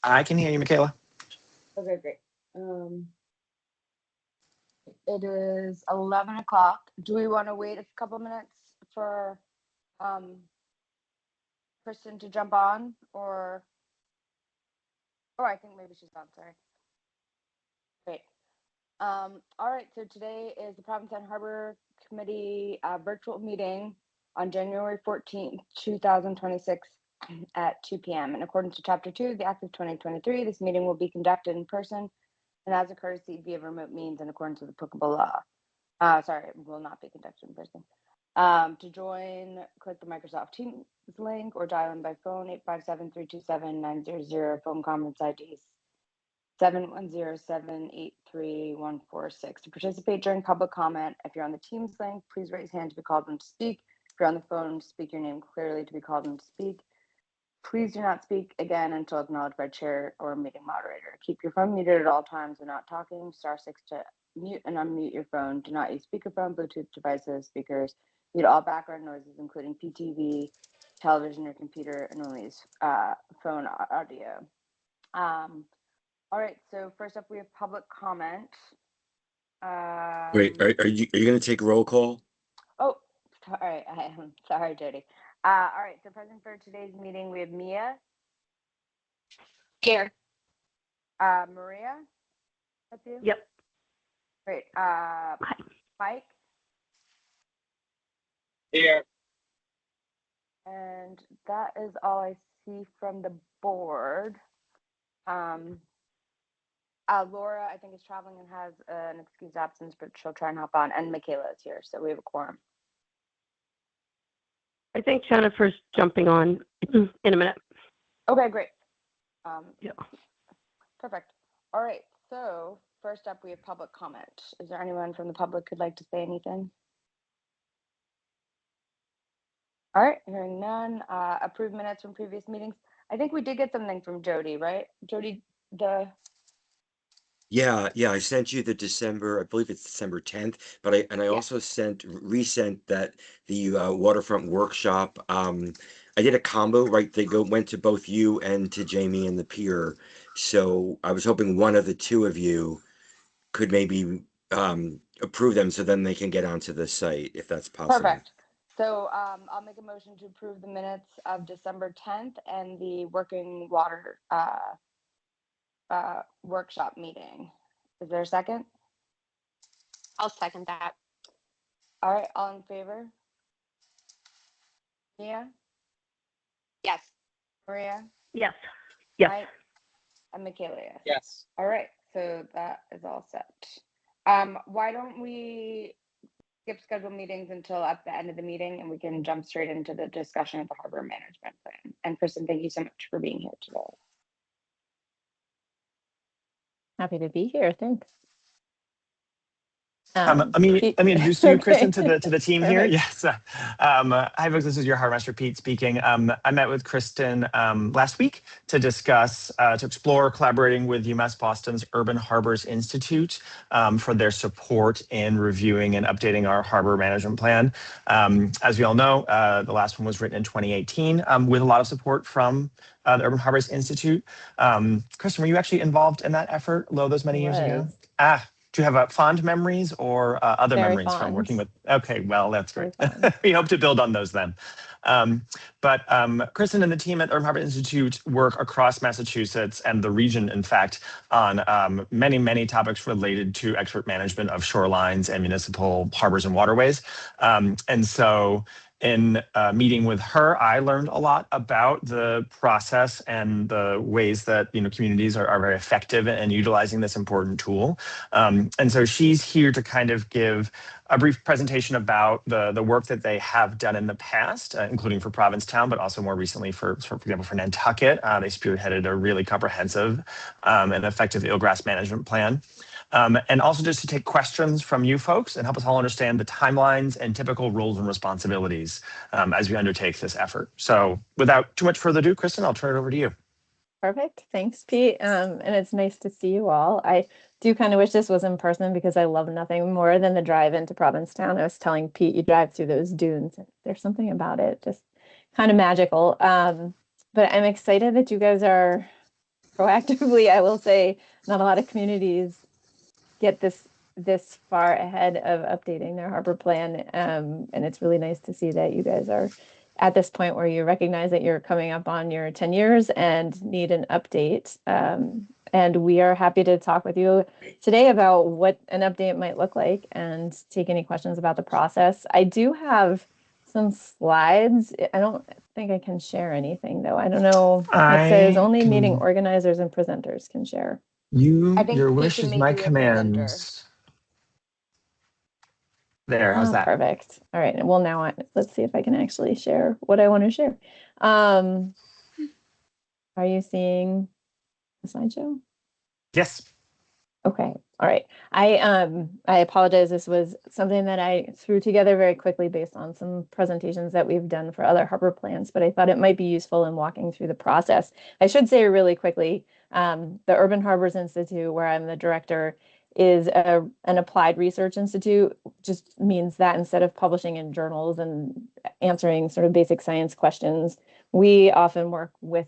I can hear you, Michaela. Okay, great. It is 11 o'clock. Do we want to wait a couple minutes for Kristen to jump on, or I think maybe she's on, sorry. Great. All right, so today is the Provincetown Harbor Committee virtual meeting on January 14th, 2026 at 2 p.m. In accordance to Chapter 2 of the Act of 2023, this meeting will be conducted in person and as a courtesy via remote means in accordance with applicable law. Sorry, it will not be conducted in person. To join, click the Microsoft Teams link or dial in by phone 857-327-900, phone conference ID 710-783-146. To participate during public comment, if you're on the Teams link, please raise hand to be called on to speak. If you're on the phone, speak your name clearly to be called on to speak. Please do not speak again until acknowledged by chair or meeting moderator. Keep your phone muted at all times when not talking. *6 to mute and unmute your phone. Do not use speakerphone, Bluetooth devices, speakers. Mute all background noises, including PTV, television, or computer, and only use phone audio. All right, so first up, we have public comment. Wait, are you going to take roll call? Oh, sorry. I'm sorry, Jody. All right, so present for today's meeting, we have Mia. Here. Maria? That's you? Yep. Great. Mike? Here. And that is all I see from the board. Laura, I think, is traveling and has an excused absence, but she'll try and hop on. And Michaela is here, so we have a quorum. I think Jennifer's jumping on in a minute. Okay, great. Yeah. Perfect. All right, so first up, we have public comment. Is there anyone from the public who'd like to say anything? All right, hearing none. Approved minutes from previous meetings. I think we did get something from Jody, right? Jody, Yeah, I sent you the December, I believe it's December 10th, but I also resent that the waterfront workshop. I did a combo, right? They went to both you and to Jamie and the pier. So I was hoping one of the two of you could maybe approve them so then they can get onto the site if that's possible. Perfect. So I'll make a motion to approve the minutes of December 10th and the working water workshop meeting. Is there a second? I'll second that. All right, all in favor? Mia? Yes. Maria? Yes. Yes. Mike? And Michaela? Yes. All right, so that is all set. Why don't we skip scheduled meetings until at the end of the meeting and we can jump straight into the discussion of the harbor management plan. And Kristen, thank you so much for being here today. Happy to be here. Thanks. Let me introduce you, Kristen, to the team here. Yes. Hi, folks. This is your Harbor Master, Pete, speaking. I met with Kristen last week to discuss, to explore collaborating with UMass Boston's Urban Harbors Institute for their support in reviewing and updating our harbor management plan. As we all know, the last one was written in 2018 with a lot of support from the Urban Harbors Institute. Kristen, were you actually involved in that effort those many years ago? Do you have fond memories or other Very memories fond. from working with? Okay, well, that's great. We hope to build on those then. But Kristen and the team at Urban Harbor Institute work across Massachusetts and the region, in fact, on many, many topics related to expert management of shorelines and municipal harbors and waterways. And so in meeting with her, I learned a lot about the process and the ways that communities are very effective in utilizing this important tool. And so she's here to kind of give a brief presentation about the work that they have done in the past, including for Provincetown, but also more recently for example, for Nantucket. They spearheaded a really comprehensive and effective eelgrass management plan. And also just to take questions from you folks and help us all understand the timelines and typical roles and responsibilities as we undertake this effort. So without too much further ado, Kristen, I'll turn it over to you. Perfect. Thanks, Pete. And it's nice to see you all. I do kind of wish this was in person because I love nothing more than the drive into Provincetown. I was telling Pete, you drive through those dunes. There's something about it, just kind of magical. But I'm excited that you guys are proactively, I will say not a lot of communities get this far ahead of updating their harbor plan. And it's really nice to see that you guys are at this point where you recognize that you're coming up on your 10 years and need an update. And we are happy to talk with you today about what an update might look like and take any questions about the process. I do have some slides. I don't think I can share anything though. I don't know. It says I only meeting can, organizers and presenters can share. I think your Pete wish can is make my you a presenter. command. There, how's Oh, that? perfect. All right. Well, now let's see if I can actually share what I want to share. Um, are you seeing the slideshow? Yes. Okay. All right. I apologize. This was something that I threw together very quickly based on some presentations that we've done for other harbor plans, but I thought it might be useful in walking through the process. I should say really quickly, the Urban Harbors Institute, where I'm the director, is an applied research institute. Just means that instead of publishing in journals and answering sort of basic science questions, we often work with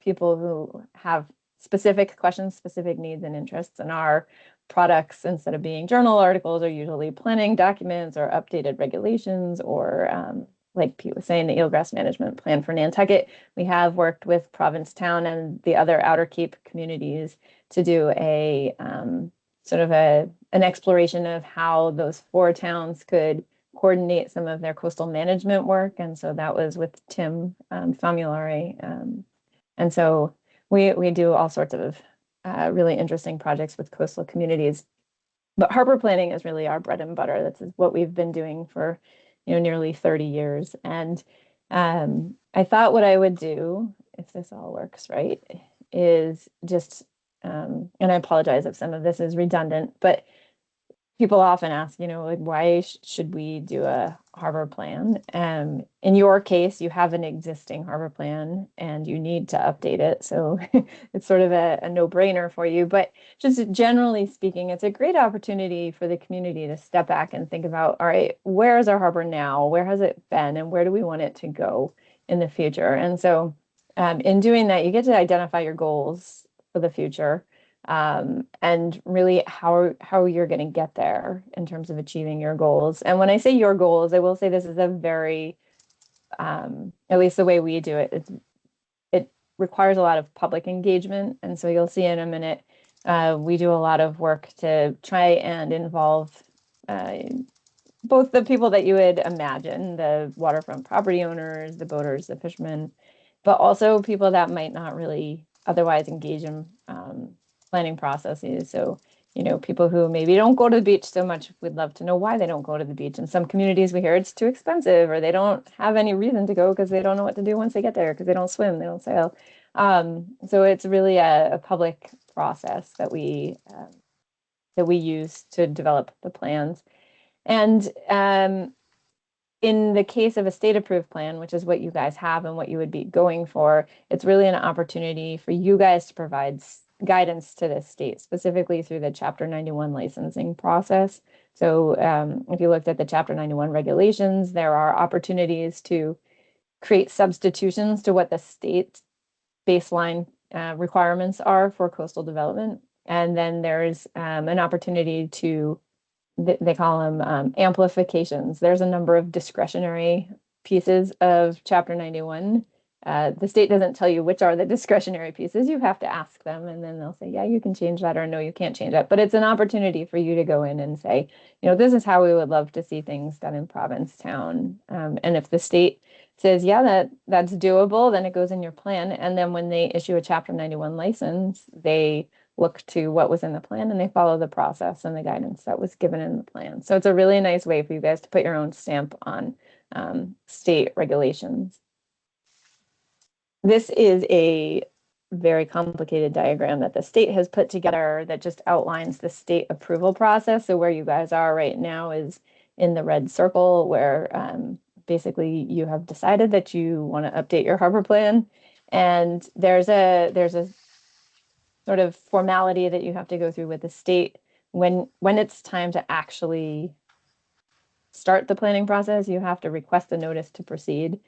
people who have specific questions, specific needs and interests. And our products, instead of being journal articles, are usually planning documents or updated regulations or like Pete was saying, the eelgrass management plan for Nantucket. We have worked with Provincetown and the other Outer Cape communities to do a sort of an exploration of how those 4 towns could coordinate some of their coastal management work. And so that was with Tim Famulari. And so we do all sorts of really interesting projects with coastal communities. But harbor planning is really our bread and butter. That's what we've been doing for, nearly 30 years. And I thought what I would do, if this all works right, is just, and I apologize if some of this is redundant, but people often ask, like, why should we do a harbor plan? In your case, you have an existing harbor plan and you need to update it. So it's sort of a no-brainer for you. But just generally speaking, it's a great opportunity for the community to step back and think about, all right, where is our harbor now? Where has it been? And where do we want it to go in the future? And so in doing that, you get to identify your goals for the future, and really how you're going to get there in terms of achieving your goals. And when I say your goals, I will say this is a very, at least the way we do it, it requires a lot of public engagement. And so you'll see in a minute, we do a lot of work to try and involve both the people that you would imagine, the waterfront property owners, the boaters, the fishermen, but also people that might not really otherwise engage in planning processes. So, people who maybe don't go to the beach so much, we'd love to know why they don't go to the beach. In some communities, we hear it's too expensive, or they don't have any reason to go because they don't know what to do once they get there because they don't swim, they don't sail. So it's really a public process that we use to develop the plans. And in the case of a state approved plan, which is what you guys have and what you would be going for, it's really an opportunity for you guys to provide guidance to the state, specifically through the Chapter 91 licensing process. So if you looked at the Chapter 91 regulations, there are opportunities to create substitutions to what the state baseline requirements are for coastal development. And then there's an opportunity to they call them amplifications. There's a number of discretionary pieces of Chapter 91. The state doesn't tell you which are the discretionary pieces. You have to ask them, and then they'll say, yeah, you can change that, or no, you can't change that. But it's an opportunity for you to go in and say, this is how we would love to see things done in Provincetown. And if the state says, yeah, that's doable, then it goes in your plan. And then when they issue a Chapter 91 license, they look to what was in the plan and they follow the process and the guidance that was given in the plan. So it's a really nice way for you guys to put your own stamp on state regulations. This is a very complicated diagram that the state has put together that just outlines the state approval process. So where you guys are right now is in the red circle, where basically you have decided that you want to update your harbor plan. And there's a sort of formality that you have to go through with the state when it's time to actually start the planning process. You have to request a notice to proceed.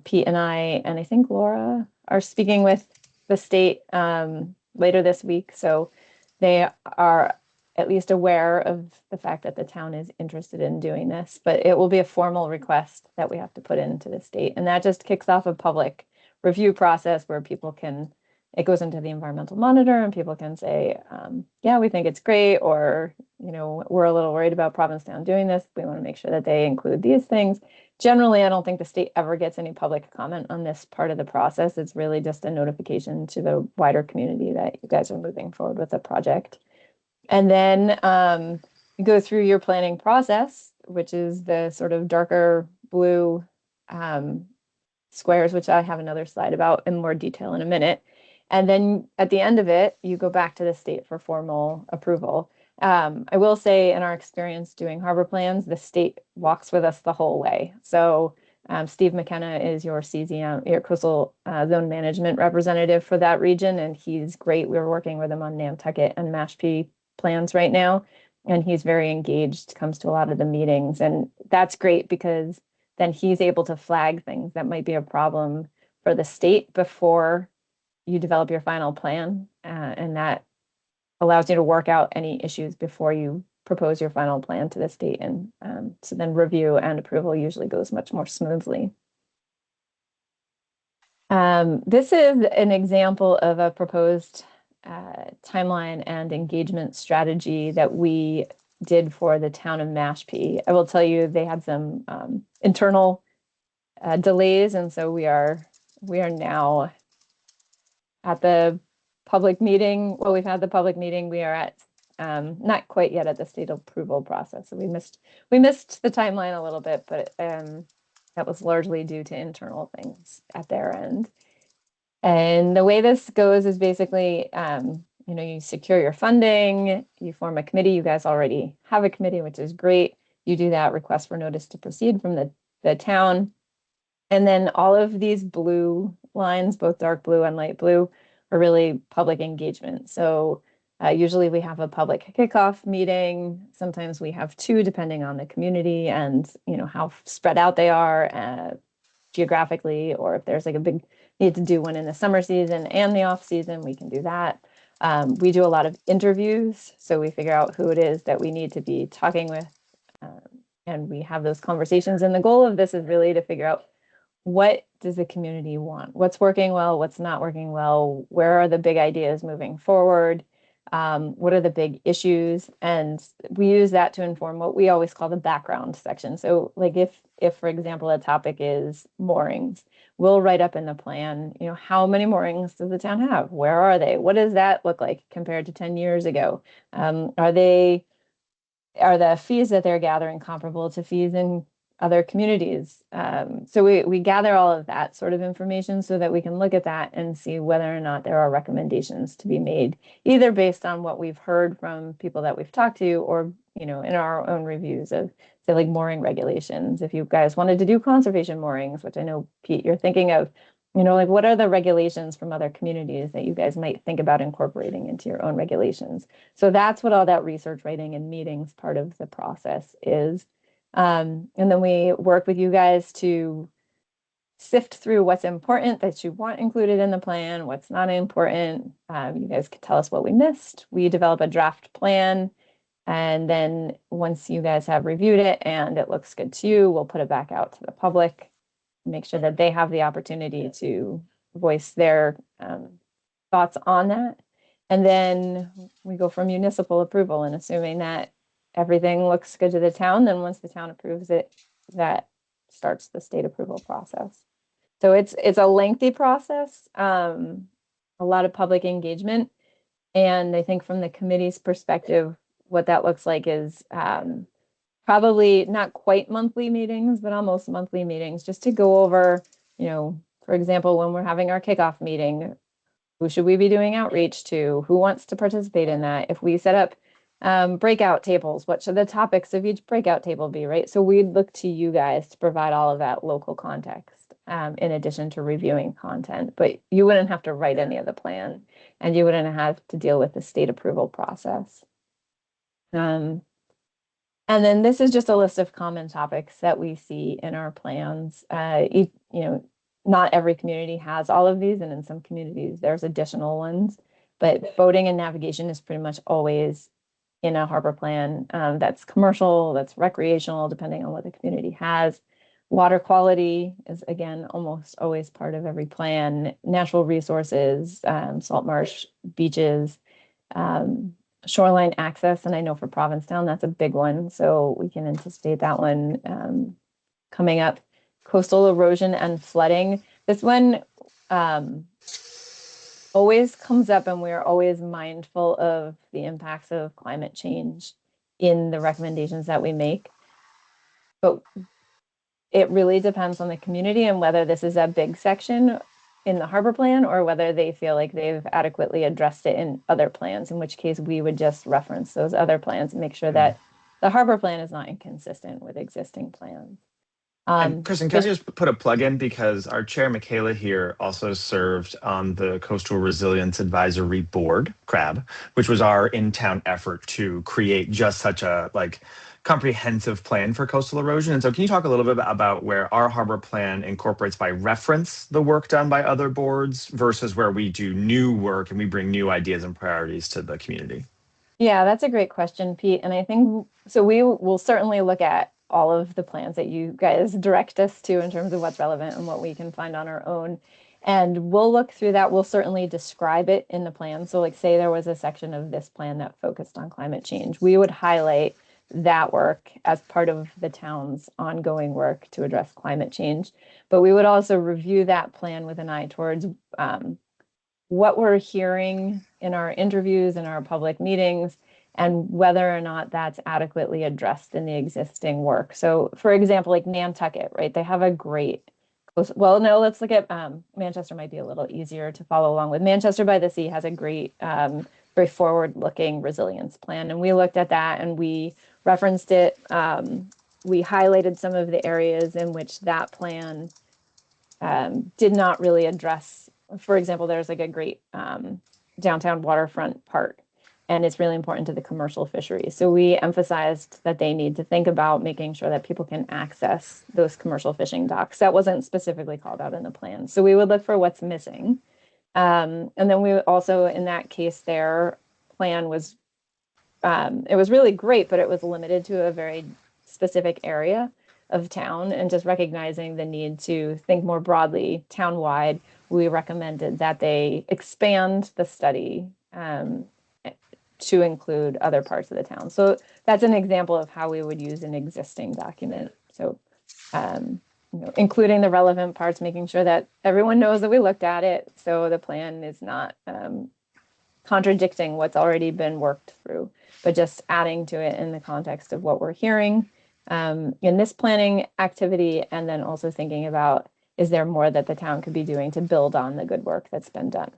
Pete and I think Laura are speaking with the state later this week, so they are at least aware of the fact that the town is interested in doing this, but it will be a formal request that we have to put into the state. And that just kicks off a public review process where people can, it goes into the environmental monitor and people can say, yeah, we think it's great, or, you know, we're a little worried about Provincetown doing this. We want to make sure that they include these things. Generally, I don't think the state ever gets any public comment on this part of the process. It's really just a notification to the wider community that you guys are moving forward with the project. And then you go through your planning process, which is the sort of darker blue squares, which I have another slide about in more detail in a minute. And then at the end of it, you go back to the state for formal approval. I will say in our experience doing harbor plans, the state walks with us the whole way. So Steve McKenna is your CZM, your coastal zone management representative for that region, and he's great. We're working with him on Nantucket and Mashpee plans right now, and he's very engaged, comes to a lot of the meetings, and that's great because then he's able to flag things that might be a problem for the state before you develop your final plan, and that allows you to work out any issues before you propose your final plan to the state. And so then review and approval usually goes much more smoothly. This is an example of a proposed timeline and engagement strategy that we did for the town of Mashpee. I will tell you, they had some internal delays, and so we are now at the public meeting. Well, we've had the public meeting. We are at not quite yet at the state approval process. So we missed the timeline a little bit, but that was largely due to internal things at their end. And the way this goes is basically, you know, you secure your funding, you form a committee. You guys already have a committee, which is great. You do that request for notice to proceed from the town. And then all of these blue lines, both dark blue and light blue, are really public engagement. So usually we have a public kickoff meeting. Sometimes we have two, depending on the community and, you know, how spread out they are geographically, or if there's like a big need to do one in the summer season and the off season, we can do that. We do a lot of interviews, so we figure out who it is that we need to be talking with, and we have those conversations. And the goal of this is really to figure out, what does the community want? What's working well? What's not working well? Where are the big ideas moving forward? What are the big issues? And we use that to inform what we always call the background section. So like if for example, a topic is moorings, we'll write up in the plan, you know, how many moorings does the town have? Where are they? What does that look like compared to 10 years ago? Are the fees that they're gathering comparable to fees in other communities? So we gather all of that sort of information so that we can look at that and see whether or not there are recommendations to be made, either based on what we've heard from people that we've talked to, or, you know, in our own reviews of, say, like mooring regulations. If you guys wanted to do conservation moorings, which I know, Pete, you're thinking of, you know, like, what are the regulations from other communities that you guys might think about incorporating into your own regulations? So that's what all that research writing and meetings part of the process is. And then we work with you guys to sift through what's important that you want included in the plan, what's not important. You guys can tell us what we missed. We develop a draft plan. And then once you guys have reviewed it and it looks good to you, we'll put it back out to the public, make sure that they have the opportunity to voice their thoughts on that. And then we go for municipal approval, and assuming that everything looks good to the town, then once the town approves it, that starts the state approval process. So it's a lengthy process, a lot of public engagement. And I think from the committee's perspective, what that looks like is probably not quite monthly meetings, but almost monthly meetings, just to go over, you know, for example, when we're having our kickoff meeting, who should we be doing outreach to? Who wants to participate in that? If we set up breakout tables, what should the topics of each breakout table be, right? So we'd look to you guys to provide all of that local context, in addition to reviewing content. But you wouldn't have to write any of the plan, and you wouldn't have to deal with the state approval process. And then this is just a list of common topics that we see in our plans. You know, not every community has all of these, and in some communities there's additional ones. But boating and navigation is pretty much always in a harbor plan. That's commercial, that's recreational, depending on what the community has. Water quality is, again, almost always part of every plan. Natural resources, salt marsh, beaches, shoreline access. And I know for Provincetown, that's a big one. So we can anticipate that one coming up. Coastal erosion and flooding. This one always comes up, and we're always mindful of the impacts of climate change in the recommendations that we make. But it really depends on the community and whether this is a big section in the harbor plan or whether they feel like they've adequately addressed it in other plans, in which case we would just reference those other plans and make sure that the harbor plan is not inconsistent with existing plans. And Kristen, can I just put a plug in, because our chair, Michaela, here also served on the Coastal Resilience Advisory Board, CRAB, which was our in-town effort to create just such a comprehensive plan for coastal erosion. And so can you talk a little bit about where our harbor plan incorporates by reference the work done by other boards versus where we do new work and we bring new ideas and priorities to the community? Yeah, that's a great question, Pete. And I think, so we will certainly look at all of the plans that you guys direct us to in terms of what's relevant and what we can find on our own. And we'll look through that. We'll certainly describe it in the plan. So like, say there was a section of this plan that focused on climate change, we would highlight that work as part of the town's ongoing work to address climate change. But we would also review that plan with an eye towards what we're hearing in our interviews and our public meetings, and whether or not that's adequately addressed in the existing work. So for example, like Nantucket, right? They have a great, well, no, let's look at Manchester might be a little easier to follow along with. Manchester by the Sea has a great, very forward-looking resilience plan. And we looked at that and we referenced it. We highlighted some of the areas in which that plan did not really address. For example, there's like a great downtown waterfront park, and it's really important to the commercial fisheries. So we emphasized that they need to think about making sure that people can access those commercial fishing docks. That wasn't specifically called out in the plan. So we would look for what's missing. And then we also, in that case, their plan was, it was really great, but it was limited to a very specific area of town, and just recognizing the need to think more broadly town-wide, we recommended that they expand the study to include other parts of the town. So that's an example of how we would use an existing document. So including the relevant parts, making sure that everyone knows that we looked at it, so the plan is not contradicting what's already been worked through, but just adding to it in the context of what we're hearing in this planning activity, and then also thinking about, is there more that the town could be doing to build on the good work that's been done?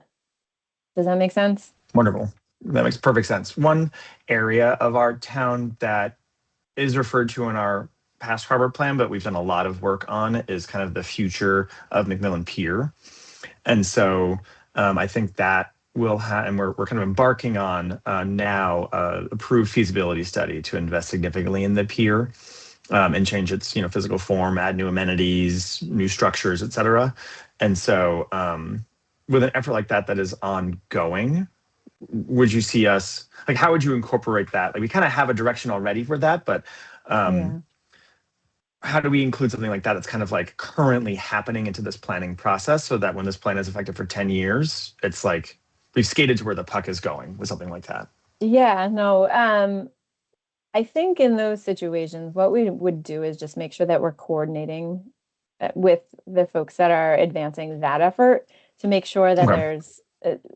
Does that make sense? Wonderful. That makes perfect sense. One area of our town that is referred to in our past harbor plan, but we've done a lot of work on, is kind of the future of McMillan Pier. And so I think that we'll have, and we're kind of embarking on now approved feasibility study to invest significantly in the pier and change its physical form, add new amenities, new structures, et cetera. And so with an effort like that is ongoing, would you see us, like, how would you incorporate that? Like, we kind of have a direction already for that, but how do we include something like that that's kind of like currently happening into this planning process, so that when this plan is effective for 10 years, it's like we've skated to where the puck is going with something like that? Yeah, no, I think in those situations, what we would do is just make sure that we're coordinating with the folks that are advancing that effort, to make sure that there's,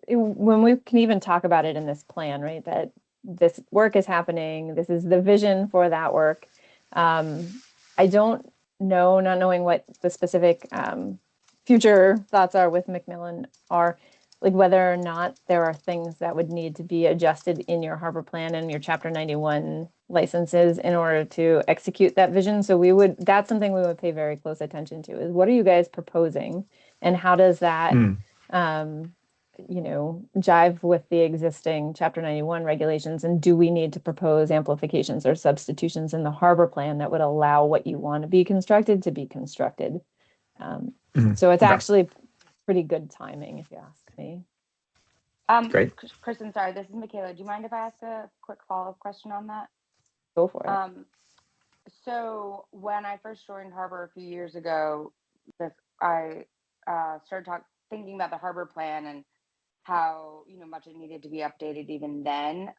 when we can even talk about it in this plan, right, that this work is happening, this is the vision for that work. I don't know, not knowing what the specific future thoughts are with McMillan are, like whether or not there are things that would need to be adjusted in your harbor plan and your Chapter 91 licenses in order to execute that vision. So that's something we would pay very close attention to, is what are you guys proposing, and how does that jive with the existing Chapter 91 regulations, and do we need to propose amplifications or substitutions in the harbor plan that would allow what you want to be constructed to be constructed? So it's Okay. actually pretty good timing, if you ask me. Great. Kristen, sorry, this is Michaela. Do you mind if I ask a quick follow-up question on that? Go for it. So when I first joined Harbor a few years ago, I started thinking about the Harbor plan and how much it needed to be updated even then,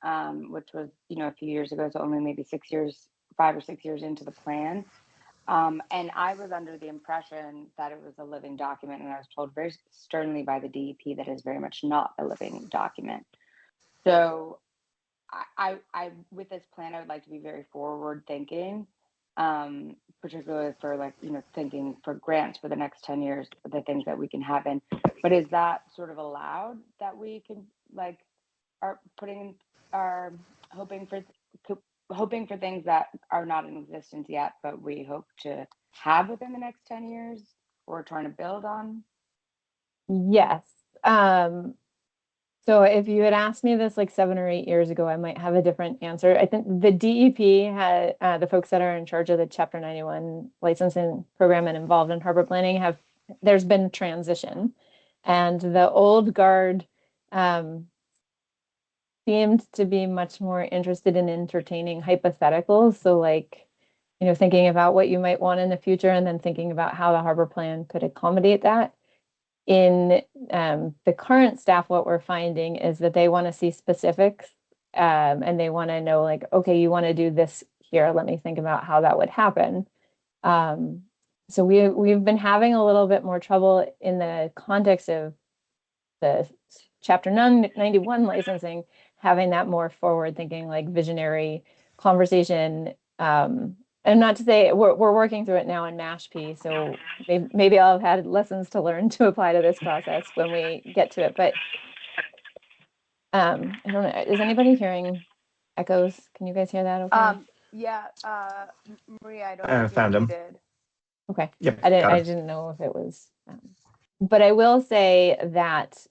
which was a few years ago, so only maybe 6 years, 5 or 6 years into the plan. And I was under the impression that it was a living document, and I was told very sternly by the DEP that is very much not a living document. So I with this plan, I would like to be very forward thinking, particularly for thinking for grants for the next 10 years, the things that we can have in. But is that sort of allowed that we can are hoping for hoping for things that are not in existence yet, but we hope to have within the next 10 years or trying to build on? Yes. So if you had asked me this like 7 or 8 years ago, I might have a different answer. I think the DEP had the folks that are in charge of the Chapter 91 licensing program and involved in harbor planning there's been transition, and the old guard seemed to be much more interested in entertaining hypotheticals. So thinking about what you might want in the future and then thinking about how the harbor plan could accommodate that. In the current staff, what we're finding is that they want to see specifics, and they want to know okay, you want to do this here. Let me think about how that would happen. So we've been having a little bit more trouble in the context of the Chapter 91 licensing, having that more forward thinking, visionary conversation. And not to say we're working through it now in Mashpee, so maybe I'll have had lessons to learn to apply to this process when we get to it. But I don't know. Is anybody hearing echoes? Can you guys hear that? Okay. Yeah, Maria, I don't know if you're Found him. muted. Okay. Yep. I got him. didn't know if it was. But I will say that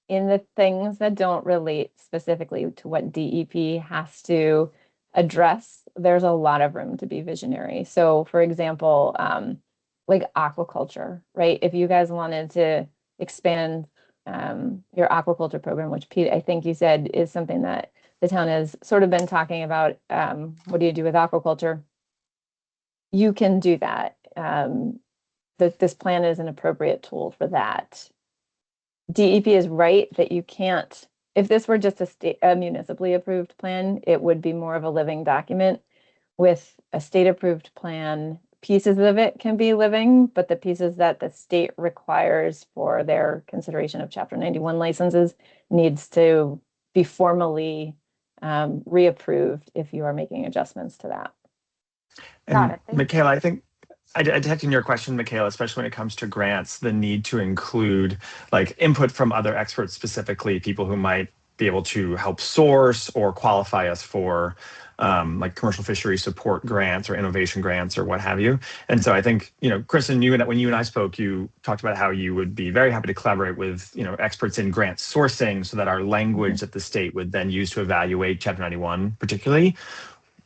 in the things that don't relate specifically to what DEP has to address, there's a lot of room to be visionary. So, for example, like aquaculture, right? If you guys wanted to expand your aquaculture program, which Pete, I think you said is something that the town has sort of been talking about, what do you do with aquaculture? You can do that. This plan is an appropriate tool for that. DEP is right that you can't, if this were just a municipally approved plan, it would be more of a living document. With a state approved plan, pieces of it can be living, but the pieces that the state requires for their consideration of Chapter 91 licenses needs to be formally reapproved if you are making adjustments to that. Got And it. Thank Michaela, I think I detect in your question, Michaela, especially when it comes to grants, the need to include input from other experts, specifically people who might be able to help source or qualify us for commercial fishery support grants or innovation grants or what have you. And so I think, Kristen, when you and I spoke, you talked about how you would be very happy to collaborate with, experts in grant sourcing so that our language that the state would then use to evaluate Chapter 91 particularly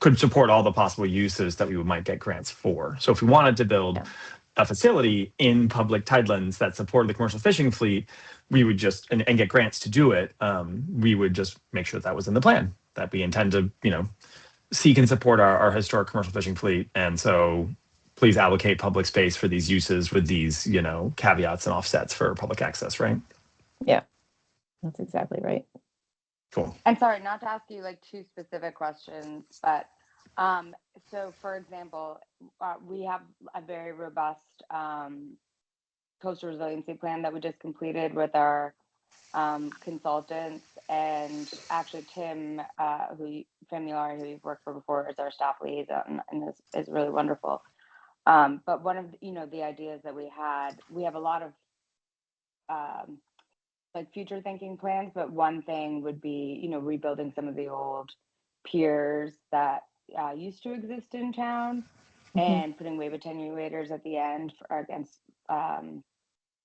could support all the possible uses that we might get grants for. So if we wanted to build a facility in public tidelands that supported the commercial fishing fleet, we would just, and get grants to do it, we would just make sure that was in the plan, that we intend to, seek and support our historic commercial fishing fleet. And so please allocate public space for these uses with these, caveats and offsets for public access, right? Yeah, that's exactly right. Cool. And sorry, not to ask you two specific questions, but so for example, we have a very robust coastal resiliency plan that we just completed with our consultants, and actually Tim, Famulari, who you've worked for before, is our staff liaison and is really wonderful. But one of the ideas that we have a lot of future thinking plans, but one thing would be, rebuilding some of the old piers that used to exist in town and putting wave attenuators at the end against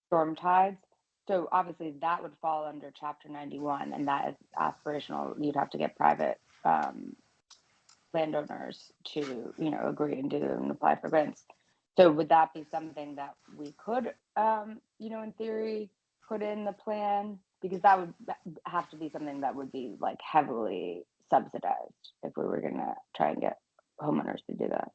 storm tides. So obviously that would fall under Chapter 91, and that is aspirational. You'd have to get private landowners to, agree and do and apply for grants. So would that be something that we could, in theory, put in the plan? Because that would have to be something that would be like heavily subsidized if we were gonna try and get homeowners to do that.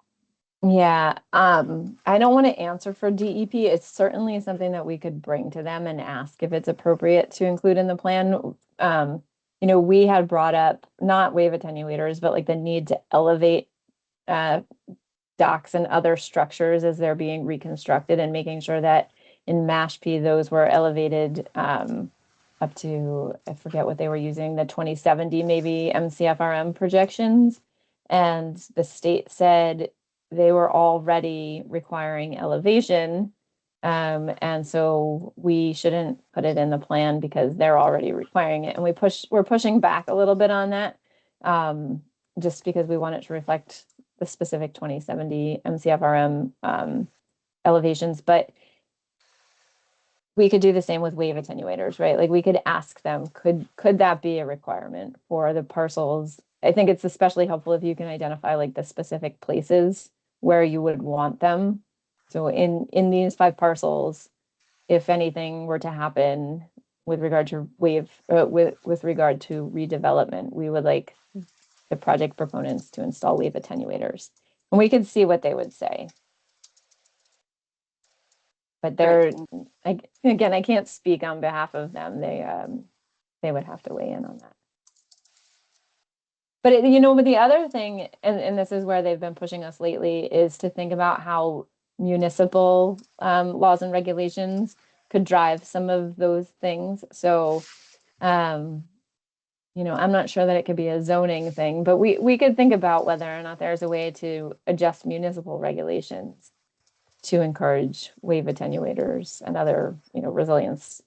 Yeah, I don't want to answer for DEP. It's certainly something that we could bring to them and ask if it's appropriate to include in the plan. We had brought up not wave attenuators, but like the need to elevate docks and other structures as they're being reconstructed, and making sure that in Mashpee those were elevated up to, I forget what they were using, the 2070 maybe MCFRM projections. And the state said they were already requiring elevation. And so we shouldn't put it in the plan because they're already requiring it. And we're pushing back a little bit on that, just because we want it to reflect the specific 2070 MCFRM elevations. But we could do the same with wave attenuators, right? Like we could ask them, could that be a requirement for the parcels? I think it's especially helpful if you can identify like the specific places where you would want them. So in these 5 parcels, if anything were to happen with regard to with regard to redevelopment, we would like the project proponents to install wave attenuators, and we could see what they would say. But they're, again, I can't speak on behalf of them. They would have to weigh in on that. But but the other thing, and this is where they've been pushing us lately, is to think about how municipal laws and regulations could drive some of those things. So, I'm not sure that it could be a zoning thing, but we could think about whether or not there's a way to adjust municipal regulations to encourage wave attenuators and other, resilience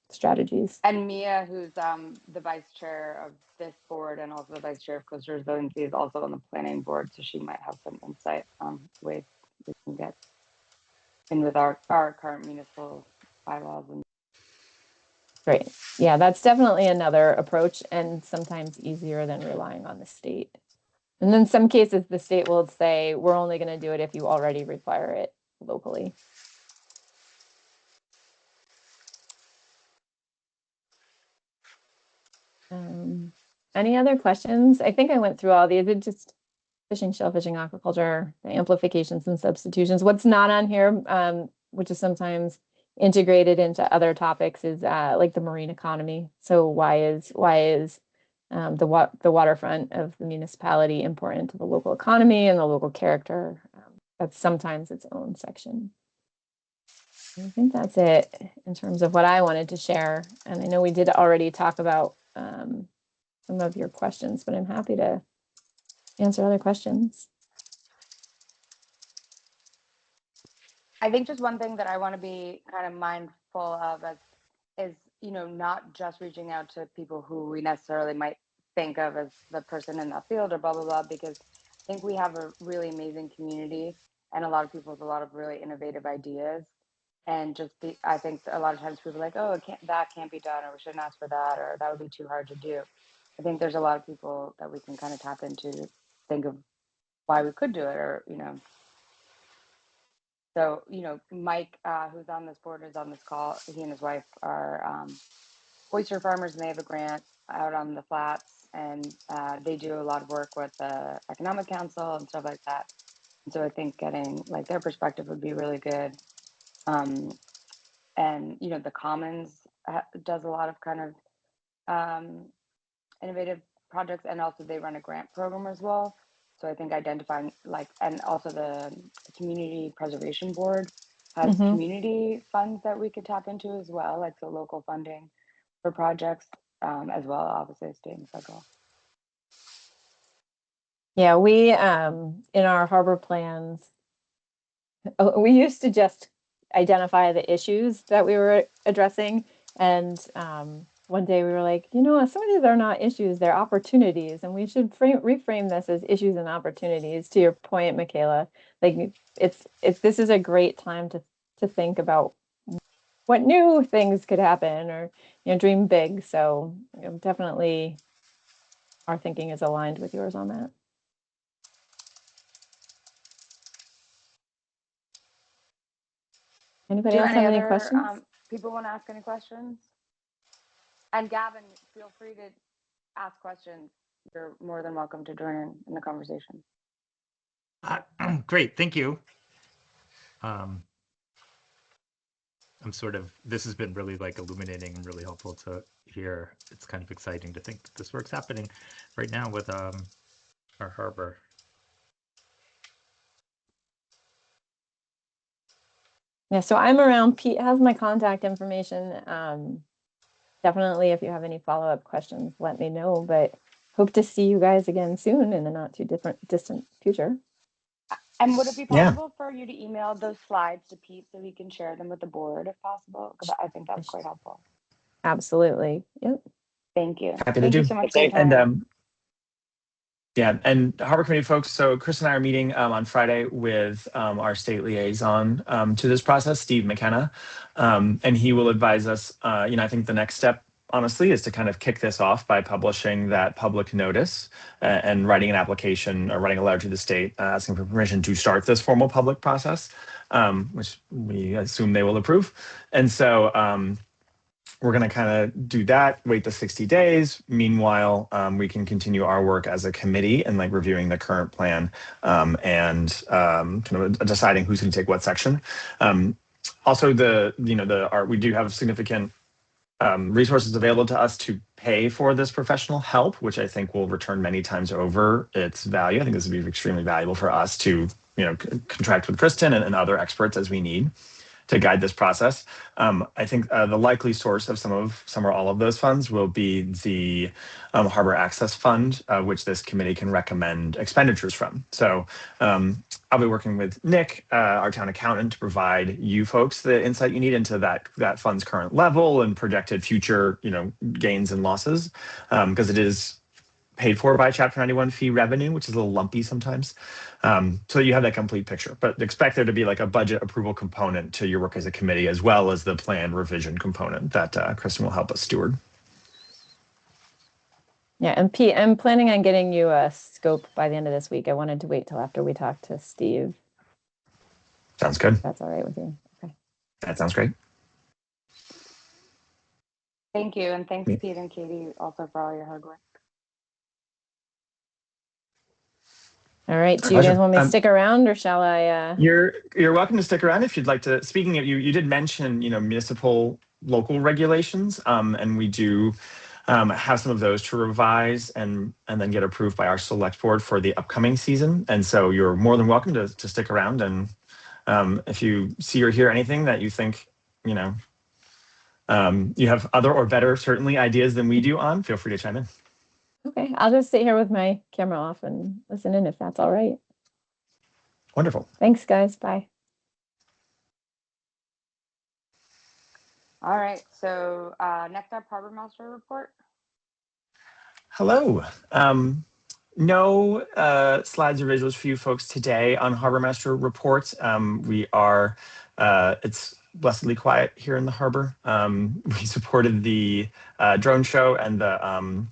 strategies. And Mia, who's the vice chair of this board and also the vice chair of coastal resiliency, is also on the planning board, so she might have some insight on ways we can get in with our current municipal bylaws. And Great. Yeah, that's definitely another approach, and sometimes easier than relying on the state. And in some cases, the state will say, we're only going to do it if you already require it locally. Any other questions? I think I went through all these. It just fishing, shellfishing, aquaculture, the amplifications and substitutions. What's not on here, which is sometimes integrated into other topics, is like the marine economy. So why is the waterfront of the municipality important to the local economy and the local character? That's sometimes its own section. I think that's it in terms of what I wanted to share. And I know we did already talk about some of your questions, but I'm happy to answer other questions. I think just one thing that I want to be kind of mindful of is not just reaching out to people who we necessarily might think of as the person in that field or blah blah blah, because I think we have a really amazing community and a lot of people with a lot of really innovative ideas. And I think a lot of times people are like, oh, that can't be done, or we shouldn't ask for that, or that would be too hard to do. I think there's a lot of people that we can kind of tap into to think of why we could do it, or So, Mike, who's on this board, is on this call. He and his wife are oyster farmers, and they have a grant out on the flats, and they do a lot of work with the Economic Council and stuff like that. And so I think getting like their perspective would be really good. And the Commons does a lot of kind of innovative projects, and also they run a grant program as well. So I think identifying and also the Community Preservation Board has community funds that we could tap into as well, like the local funding for projects, as well, obviously state and federal. Yeah, we in our harbor plans, we used to just identify the issues that we were addressing, and one day we were like, some of these are not issues, they're opportunities, and we should reframe this as issues and opportunities. To your point, Michaela, like this is a great time to think about what new things could happen, or dream big. So definitely our thinking is aligned with yours on that. Anybody Do else any have any other questions? people want to ask any questions? And Gavin, feel free to ask questions. You're more than welcome to join in the conversation. Great, thank you. This has been really like illuminating and really helpful to hear. It's kind of exciting to think that this work's happening right now with our harbor. Yeah, so I'm around. Pete has my contact information. Definitely, if you have any follow-up questions, let me know. But hope to see you guys again soon in the not too distant future. And would it be Yeah. possible for you to email those slides to Pete so he can share them with the board if possible? Because I think that's quite helpful. Absolutely. Yep. Thank you. Happy to Thank do. you so much for your And time. yeah, and Harbor Committee folks, so Chris and I are meeting on Friday with our state liaison to this process, Steve McKenna, and he will advise us. I think the next step, honestly, is to kind of kick this off by publishing that public notice and writing an application or writing a letter to the state asking for permission to start this formal public process, which we assume they will approve. And so we're going to kind of do that, wait the 60 days. Meanwhile, we can continue our work as a committee and like reviewing the current plan and kind of deciding who's going to take what section. Also, we do have significant resources available to us to pay for this professional help, which I think will return many times over its value. I think this would be extremely valuable for us to, contract with Kristen and other experts as we need to guide this process. I think the likely source of some or all of those funds will be the Harbor Access Fund, which this committee can recommend expenditures from. So I'll be working with Nick, our town accountant, to provide you folks the insight you need into that fund's current level and projected future, gains and losses, because it is paid for by Chapter 91 fee revenue, which is a little lumpy sometimes. So you have that complete picture, but expect there to be like a budget approval component to your work as a committee, as well as the plan revision component that Kristen will help us steward. Yeah, and Pete, I'm planning on getting you a scope by the end of this week. I wanted to wait till after we talked to Steve. Sounds good. That's all right with you. Okay. That sounds great. Thank you. And thanks, Yeah. Pete and Katie, also for all your hard work. All right. Do you Pleasure. guys want me to stick around, or shall I? You're welcome to stick around if you'd like to. Speaking of, you did mention municipal local regulations, and we do have some of those to revise and then get approved by our select board for the upcoming season. And so you're more than welcome to stick around. And if you see or hear anything that you think you have other or better certainly ideas than we do on, feel free to chime in. Okay, I'll just sit here with my camera off and listen in if that's all right. Wonderful. Thanks, guys. Bye. All right. So next up, Harbor Master report. Hello. No slides or visuals for you folks today on Harbor Master reports. It's blessedly quiet here in the harbor. We supported the drone show and the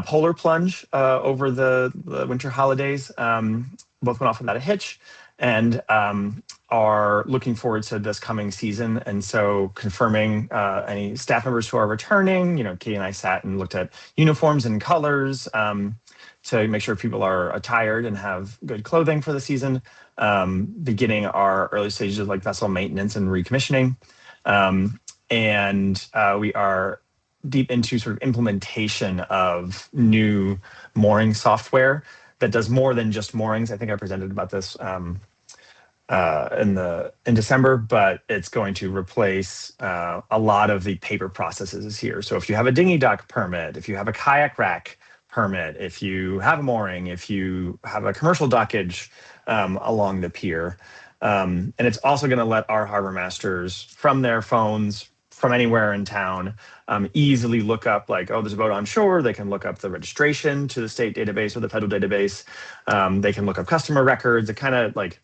polar plunge over the winter holidays. Both went off without a hitch, and are looking forward to this coming season. And so confirming any staff members who are returning, Katie and I sat and looked at uniforms and colors to make sure people are attired and have good clothing for the season, beginning our early stages of like vessel maintenance and recommissioning. And we are deep into sort of implementation of new mooring software that does more than just moorings. I think I presented about this in December, but it's going to replace a lot of the paper processes here. So if you have a dinghy dock permit, if you have a kayak rack permit, if you have a mooring, if you have a commercial dockage along the pier, and it's also going to let our harbor masters from their phones, from anywhere in town, easily look up like, oh, there's a boat on shore. They can look up the registration to the state database or the federal database. They can look up customer records. It kind of like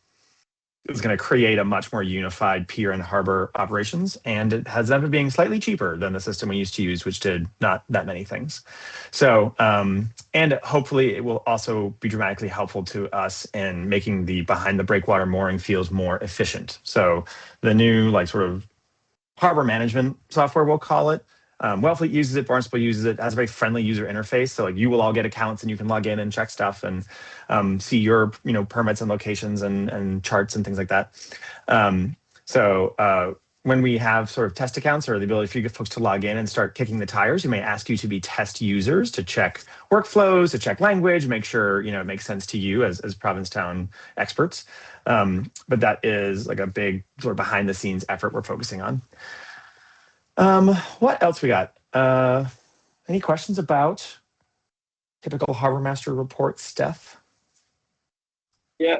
is going to create a much more unified pier and harbor operations, and it has ended up being slightly cheaper than the system we used to use, which did not that many things. So, and hopefully it will also be dramatically helpful to us in making the behind the breakwater mooring fields more efficient. So the new like sort of harbor management software, we'll call it. Wellfleet uses it, Barnstable uses it, has a very friendly user interface. So like you will all get accounts and you can log in and check stuff and see your permits and locations and charts and things like that. So when we have sort of test accounts or the ability for you folks to log in and start kicking the tires, we may ask you to be test users to check workflows, to check language, make sure it makes sense to you as Provincetown experts. But that is like a big sort of behind the scenes effort we're focusing on. What else we got? Any questions about typical harbor master report stuff? Yeah,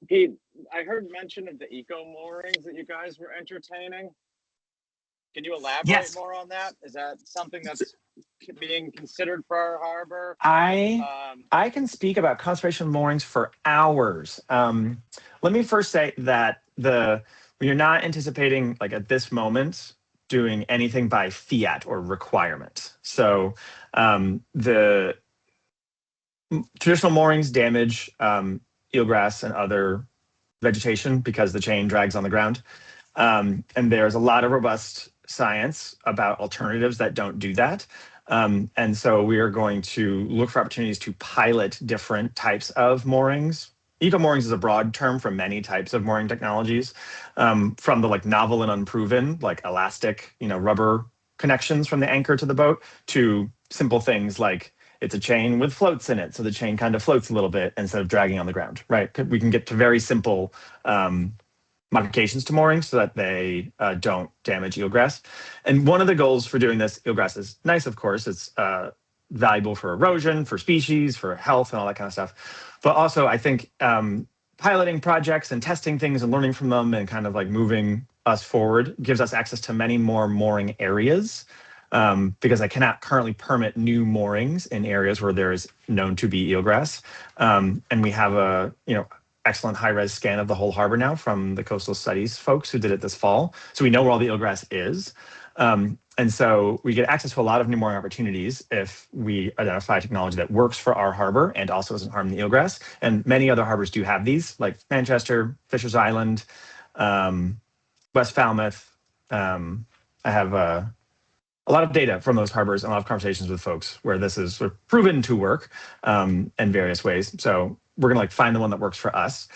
Pete, I heard mention of the eco moorings that you guys were entertaining. Can you elaborate Yes. more on that? Is that something that's being considered for our harbor? I can speak about conservation moorings for hours. Let me first say that we are not anticipating, like at this moment, doing anything by fiat or requirement. So the traditional moorings damage eelgrass and other vegetation because the chain drags on the ground. And there's a lot of robust science about alternatives that don't do that. And so we are going to look for opportunities to pilot different types of moorings. Eco-moorings is a broad term for many types of mooring technologies, from the like novel and unproven, like elastic, rubber connections from the anchor to the boat, to simple things like it's a chain with floats in it, so the chain kind of floats a little bit instead of dragging on the ground, right? We can get to very simple modifications to moorings so that they don't damage eelgrass. And one of the goals for doing this, eelgrass is nice, of course. It's valuable for erosion, for species, for health, and all that kind of stuff. But also, I think piloting projects and testing things and learning from them and kind of like moving us forward gives us access to many more mooring areas. Because I cannot currently permit new moorings in areas where there is known to be eelgrass. And we have a excellent high-res scan of the whole harbor now from the coastal studies folks who did it this fall. So we know where all the eelgrass is. And so we get access to a lot of new mooring opportunities if we identify technology that works for our harbor and also doesn't harm the eelgrass. And many other harbors do have these, like Manchester, Fisher's Island, West Falmouth. I have a lot of data from those harbors and a lot of conversations with folks where this is sort of proven to work in various ways. So we're going to find the one that works for us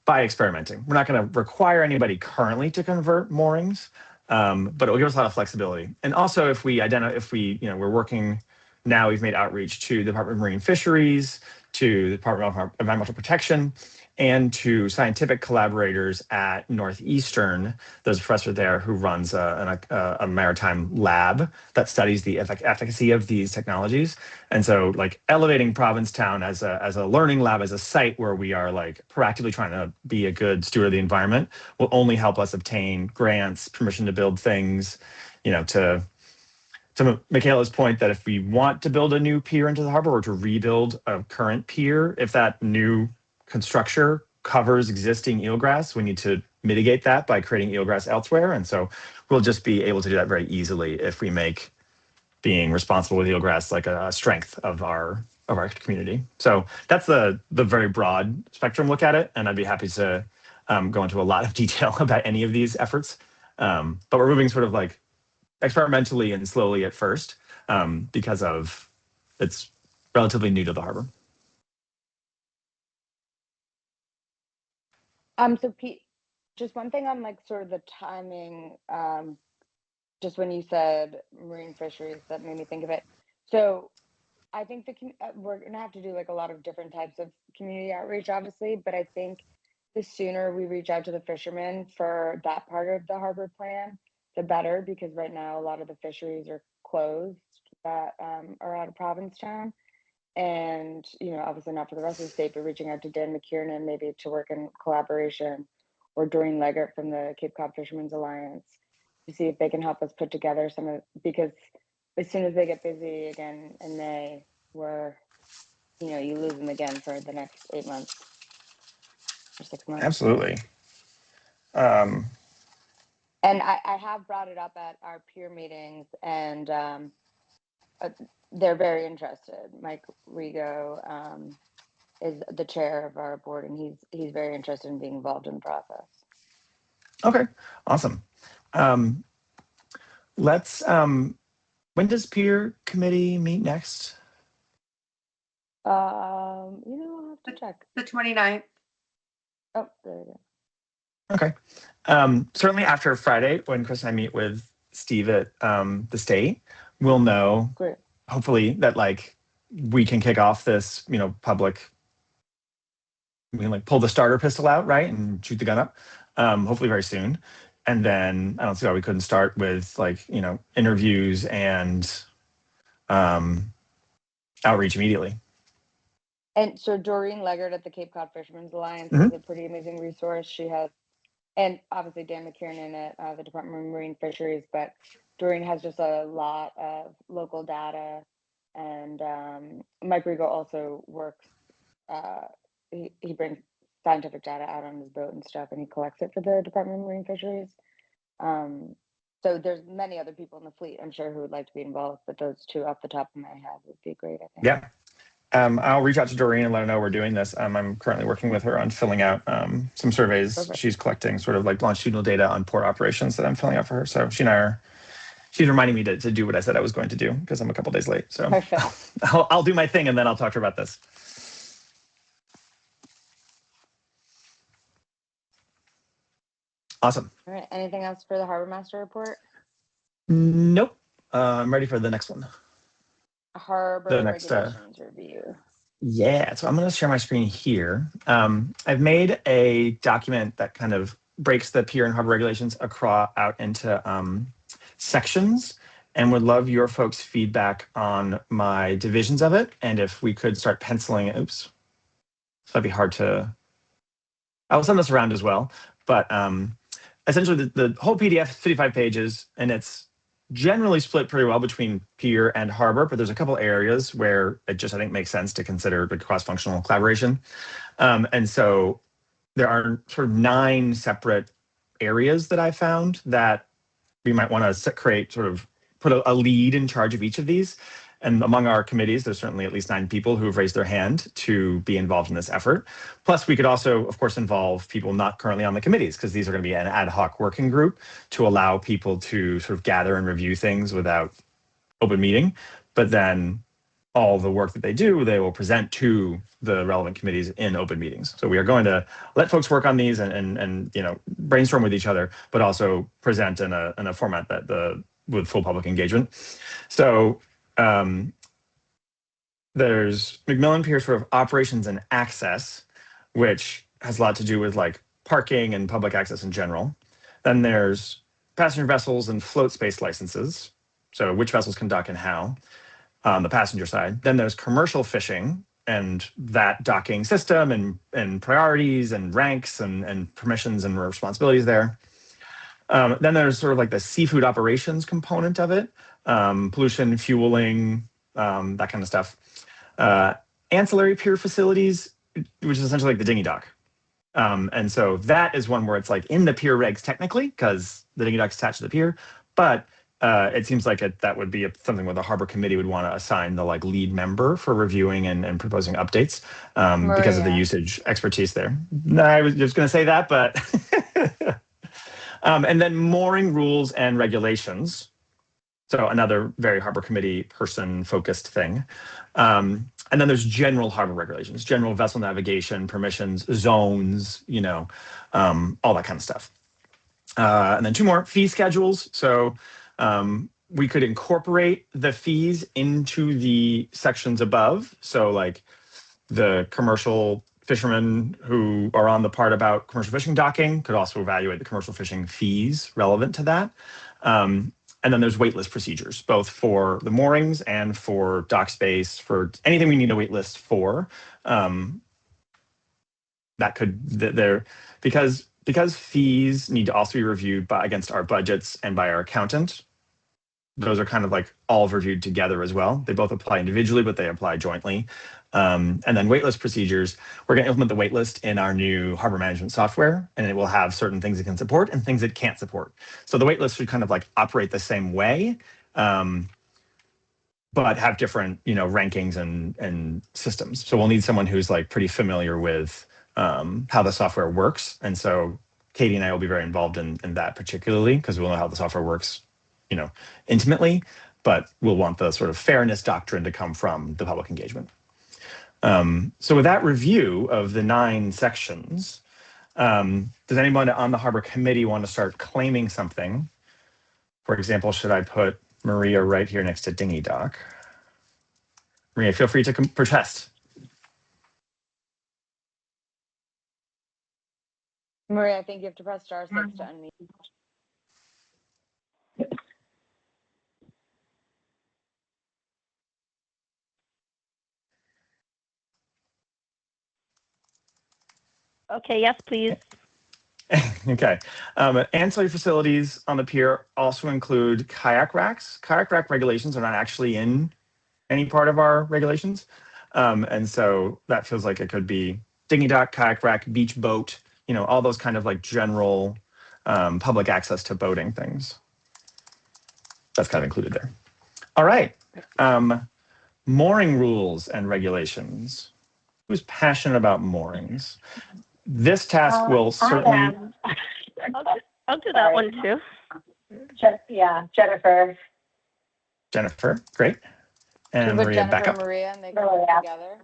by experimenting. We're not going to require anybody currently to convert moorings, but it will give us a lot of flexibility. And also, if we're working now, we've made outreach to the Department of Marine Fisheries, to the Department of Environmental Protection, and to scientific collaborators at Northeastern. There's a professor there who runs a maritime lab that studies the efficacy of these technologies. And so elevating Provincetown as a learning lab, as a site where we are proactively trying to be a good steward of the environment will only help us obtain grants, permission to build things, to Michaela's point that if we want to build a new pier into the harbor or to rebuild a current pier, if that new construction covers existing eelgrass, we need to mitigate that by creating eelgrass elsewhere. And so we'll just be able to do that very easily if we make being responsible with eelgrass like a strength of our community. So that's the very broad spectrum look at it. And I'd be happy to go into a lot of detail about any of these efforts. But we're moving sort of experimentally and slowly at first because of it's relatively new to the harbor. So Pete, just one thing on sort of the timing, just when you said marine fisheries, that made me think of it. So I think we're gonna have to do a lot of different types of community outreach, obviously, but I think the sooner we reach out to the fishermen for that part of the harbor plan, the better, because right now a lot of the fisheries are closed that are out of Provincetown. And obviously not for the rest of the state, but reaching out to Dan McKiernan maybe to work in collaboration, or Doreen Leggett from the Cape Cod Fishermen's Alliance, to see if they can help us put together because as soon as they get busy again in May, where you lose them again for the next 8 months or 6 months. Absolutely. Um, And I have brought it up at our peer meetings, and they're very interested. Mike Rigo is the chair of our board, and he's very interested in being involved in the process. okay, awesome. Let's. When does peer committee meet next? I'll have to check. The 29th. Oh, there we go. Okay. Certainly after Friday, when Chris and I meet with Steve at the state, we'll know, Great. hopefully, that like we can kick off this, public. We can like pull the starter pistol out, right, and shoot the gun up. Hopefully very soon. And then I don't see why we couldn't start with like, interviews and outreach immediately. And so Doreen Leggard at the Cape Cod Fishermen's Alliance Mhm. is a pretty amazing resource. She has, and obviously Dan McKiernan at the Department of Marine Fisheries, but Doreen has just a lot of local data. And Mike Rigo also works, he brings scientific data out on his boat and stuff, and he collects it for the Department of Marine Fisheries. So there's many other people in the fleet, I'm sure, who would like to be involved, but those two off the top of my head would be great, I think. Yeah. I'll reach out to Doreen and let her know we're doing this. I'm currently working with her on filling out some surveys. Perfect. She's collecting sort of like longitudinal data on port operations that I'm filling out for her. So she's reminding me to do what I said I was going to do because I'm a couple days late. So Perfect. I'll do my thing and then I'll talk to her about this. Awesome. All right. Anything else for the Harbor Master report? Nope. I'm ready for the next one. Harbor The next, regulations review. Yeah, so I'm going to share my screen here. I've made a document that kind of breaks the pier and harbor regulations out into sections, and would love your folks' feedback on my divisions of it, and if we could start penciling. Oops, so that'd be hard to. I will send this around as well, but essentially the whole PDF is 55 pages, and it's generally split pretty well between pier and harbor, but there's a couple areas where it just, I think, makes sense to consider the cross-functional collaboration. And so there are sort of 9 separate areas that I found that we might want to create, sort of put a lead in charge of each of these. And among our committees, there's certainly at least 9 people who have raised their hand to be involved in this effort. Plus, we could also, of course, involve people not currently on the committees, because these are going to be an ad hoc working group to allow people to sort of gather and review things without open meeting. But then all the work that they do, they will present to the relevant committees in open meetings. So we are going to let folks work on these and brainstorm with each other, but also present in a format that with full public engagement. So there's McMillan Pier sort of operations and access, which has a lot to do with like parking and public access in general. Then there's passenger vessels and float space licenses. So which vessels can dock and how on the passenger side. Then there's commercial fishing and that docking system and priorities and ranks and permissions and responsibilities there. Then there's sort of like the seafood operations component of it, pollution, fueling, that kind of stuff. Ancillary pier facilities, which is essentially like the dinghy dock. And so that is one where it's like in the pier regs technically, because the dinghy dock's attached to the pier, but it seems like that would be something where the harbor committee would want to assign the like lead member for reviewing and proposing updates because of the usage expertise there. I was just going to say that, but and then mooring rules and regulations. So another very harbor committee person focused thing. And then there's general harbor regulations, general vessel navigation, permissions, zones, all that kind of stuff. And then 2 more, fee schedules. So we could incorporate the fees into the sections above. So like the commercial fishermen who are on the part about commercial fishing docking could also evaluate the commercial fishing fees relevant to that. And then there's waitlist procedures, both for the moorings and for dock space, for anything we need a waitlist for. Because fees need to also be reviewed against our budgets and by our accountant. those are kind of like all reviewed together as well. They both apply individually, but they apply jointly. And then waitlist procedures, we're going to implement the waitlist in our new harbor management software, and it will have certain things it can support and things it can't support. So the waitlist should kind of like operate the same way, but have different, rankings and systems. So we'll need someone who's like pretty familiar with how the software works. And so Katie and I will be very involved in that particularly, because we'll know how the software works, intimately, but we'll want the sort of fairness doctrine to come from the public engagement. So with that review of the 9 sections, does anyone on the Harbor Committee want to start claiming something? For example, should I put Maria right here next to Dinghy Dock? Maria, feel free to protest. Maria, I think you have to press *6 to unmute. Okay, yes, please. Okay. Ancillary facilities on the pier also include kayak racks. Kayak rack regulations are not actually in any part of our regulations. And so that feels like it could be dinghy dock, kayak rack, beach boat, all those kind of like general public access to boating things. That's kind of included there. All right. Mooring rules and regulations. Who's passionate about moorings? This task will certainly. I'll do that one too. Yeah, Jennifer. Jennifer, great. And Should we put Maria, Jennifer back up. and Maria and they can work together?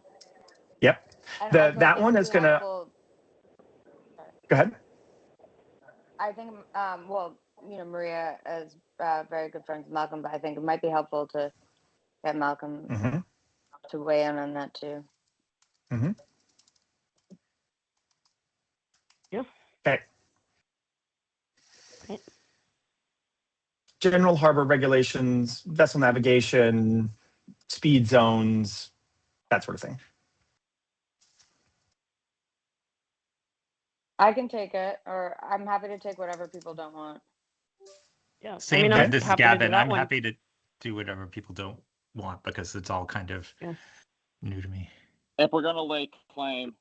Yep. And also, I That think one it'd is be gonna. helpful- Go ahead. I think, well, Maria is very good friends with Malcolm, but I think it might be helpful to get Malcolm to weigh in on that too. Yeah. Okay. Right. General harbor regulations, vessel navigation, speed zones, that sort of thing. I can take it, or I'm happy to take whatever people don't want. Yeah. Same here. I'm This is happy to do Gavin. that I'm one. happy to do whatever people don't want because it's all kind of new to me. If we're gonna lay claim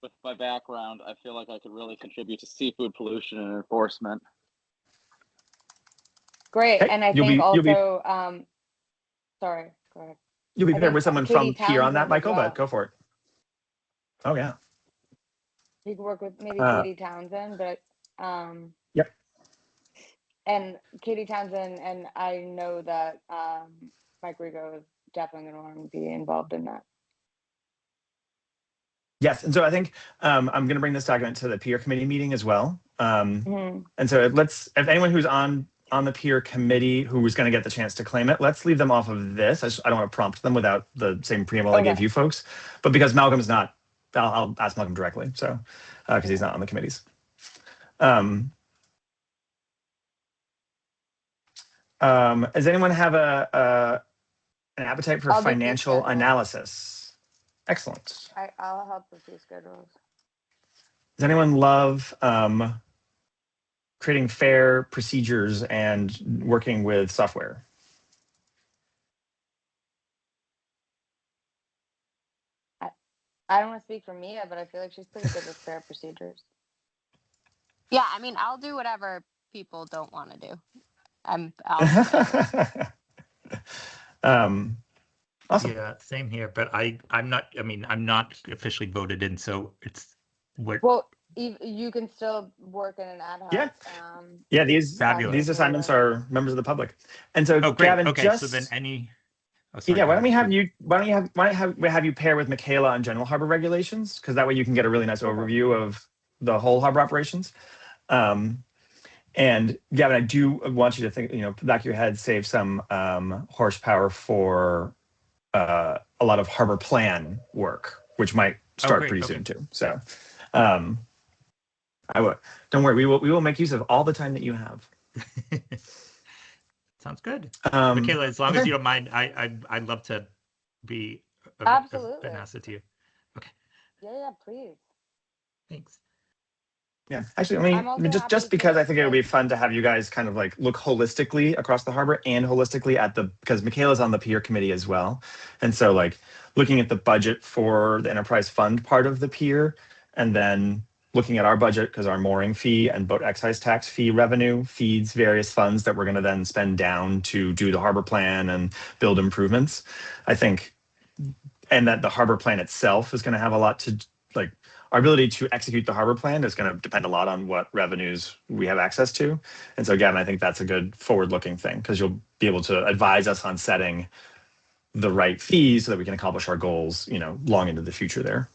with my background, I feel like I could really contribute to seafood pollution and enforcement. Great, Okay. and I think also, sorry, go ahead. You'll be I paired think with someone Katie from here on that, Townsend as Michael, well. but go for it. Oh, yeah. You could work with maybe Katie Townsend, but Yep. and Katie Townsend, and I know that Mike Rigo is definitely going to want to be involved in that. Yes, and so I think I'm going to bring this document to the peer committee meeting as well. And so if anyone who's on the peer committee who was going to get the chance to claim it, let's leave them off of this. I don't want to prompt them without the same preamble I gave you folks. But because Malcolm's not, I'll ask Malcolm directly. So because he's not on the committees. Does anyone have an appetite for financial analysis? Excellent. I'll help with fee schedules. Does anyone love creating fair procedures and working with software? I don't want to speak for Mia, but I feel like she's pretty good with fair procedures. Yeah, I mean, I'll do whatever people don't want to do. Awesome. Yeah, same here. But I'm not officially voted in, so it's what. Well, you can still work in an ad hoc. Yeah. These assignments are members of the public, and so Gavin, okay. So then sorry, yeah. Why don't we have you pair with Michaela on general harbor regulations, because that way you can get a really nice overview of the whole harbor operations. And Gavin, I do want you to think, back of your head, save some horsepower for a lot of harbor plan work, which might start pretty soon too. So, I would. Don't worry, we will make use of all the time that you have. Sounds good, Michaela. As long as you don't mind, I'd love to be absolutely an asset to you. Okay. Yeah, please. Thanks. Yeah, actually, I'm also just happy because I to think it would be fun to have you guys kind of like look holistically across the harbor and holistically at because Michaela's on the pier committee as well, and so like looking at the budget for the enterprise fund part of the pier, and then looking at our budget because our mooring fee and boat excise tax fee revenue feeds various funds that we're going to then spend down to do the harbor plan and build improvements. I think, and that the harbor plan itself is going to have a lot to like. Our ability to execute the harbor plan is going to depend a lot on what revenues we have access to. And so again, I think that's a good forward-looking thing because you'll be able to advise us on setting the right fees so that we can accomplish our goals, long into the future there.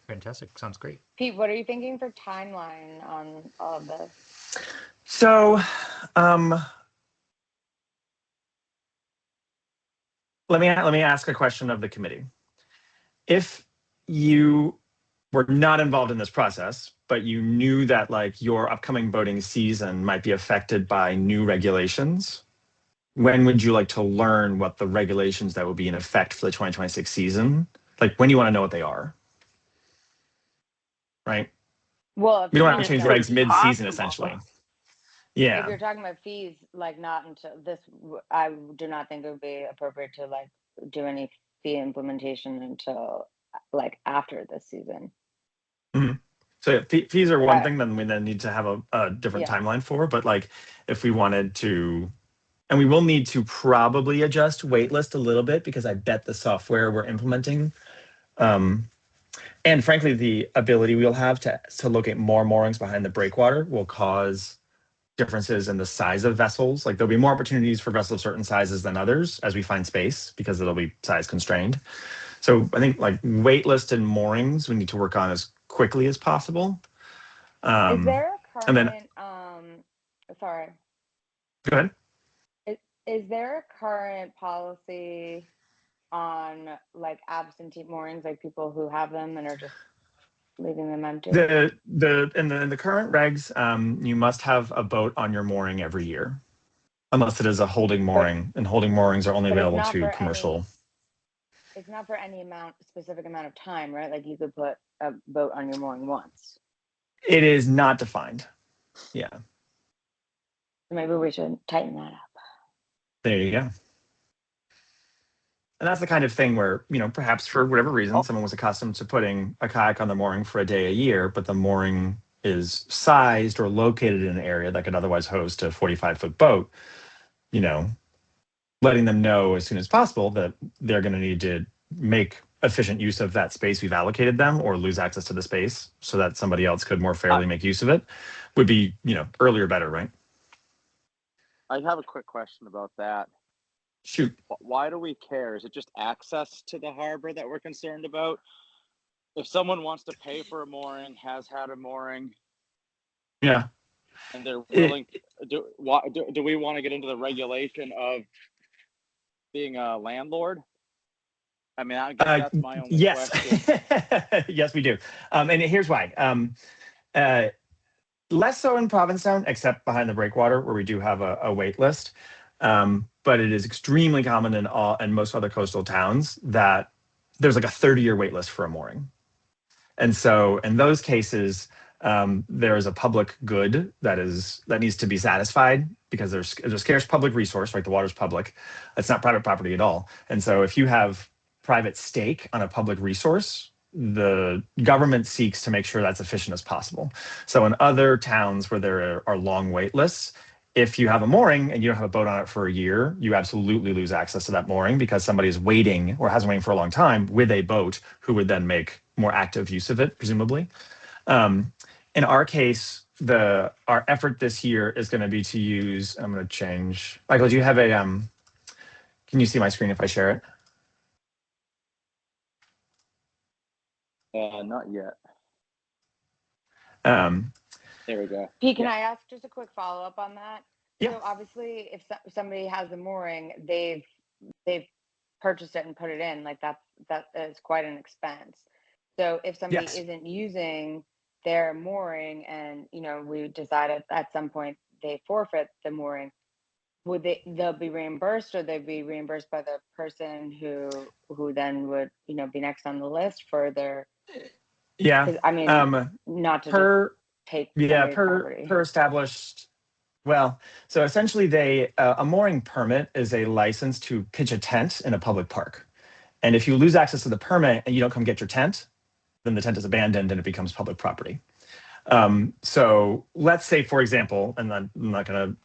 Fantastic. Sounds great. Pete, what are you thinking for timeline on all of this? So, let me ask a question of the committee. If you were not involved in this process, but you knew that like your upcoming boating season might be affected by new regulations, when would you like to learn what the regulations that will be in effect for the 2026 season? Like, when do you want to know what they are? Right? Well, We don't want fees to change don't- regs mid-season, essentially. if Yeah. you're talking about fees, like not until this, I do not think it would be appropriate to like do any fee implementation until like after this season. Mhm. So yeah, fees are one thing then we then need to have a different Yeah. timeline for, but like if we wanted to, and we will need to probably adjust waitlist a little bit because I bet the software we're implementing, and frankly, the ability we'll have to locate more moorings behind the breakwater will cause differences in the size of vessels. Like there'll be more opportunities for vessels of certain sizes than others as we find space because it'll be size constrained. So I think like waitlist and moorings we need to work on as quickly as possible. Is there a And then current, sorry, go ahead. is there a current policy on like absentee moorings, like people who have them and are just leaving them empty? In the current regs, you must have a boat on your mooring every year, unless it is a holding mooring, and holding moorings are only But it's available not to for commercial. It's not for any specific amount of time, right? Like you could put a boat on your mooring once. It is not defined. Yeah, Maybe we should tighten that up. there you go. And that's the kind of thing where, perhaps for whatever reason, someone was accustomed to putting a kayak on the mooring for a day a year, but the mooring is sized or located in an area that could otherwise host a 45-foot boat, letting them know as soon as possible that they're going to need to make efficient use of that space we've allocated them or lose access to the space so that somebody else could more fairly make use of it would be, earlier better, right? I have a quick question about that. Shoot. Why do we care? Is it just access to the harbor that we're concerned about? If someone wants to pay for a mooring, has had a mooring, Yeah. and they're willing, do we want to get into the regulation of being a landlord? I mean, I guess that's my only yes. question. Yes, we do. And here's why. Less so in Provincetown, except behind the breakwater where we do have a wait list. But it is extremely common in most other coastal towns that there's like a 30-year wait list for a mooring. And so in those cases, there is a public good that needs to be satisfied because there's a scarce public resource, right? The water's public. It's not private property at all. And so if you have private stake on a public resource, the government seeks to make sure that's efficient as possible. So in other towns where there are long wait lists, if you have a mooring and you don't have a boat on it for a year, you absolutely lose access to that mooring because somebody is waiting or has been waiting for a long time with a boat who would then make more active use of it, presumably. In our case, our effort this year is going to be to use, I'm going to change. Michael, do you have can you see my screen if I share it? Not yet. There we go. Pete, can I ask just a quick follow up on that? Yeah. So obviously, if somebody has a mooring, they've purchased it and put it in. Like that is quite an expense. So if somebody isn't using their mooring, and we decided at some point they forfeit the mooring, they'll be reimbursed, or they'd be reimbursed by the person who then would be next on the list for their. Yeah. 'Cause, I mean, not to just Per take yeah somebody's per property. per established. Well, so essentially, a mooring permit is a license to pitch a tent in a public park. And if you lose access to the permit and you don't come get your tent, then the tent is abandoned and it becomes public property. So let's say, for example, and I'm not going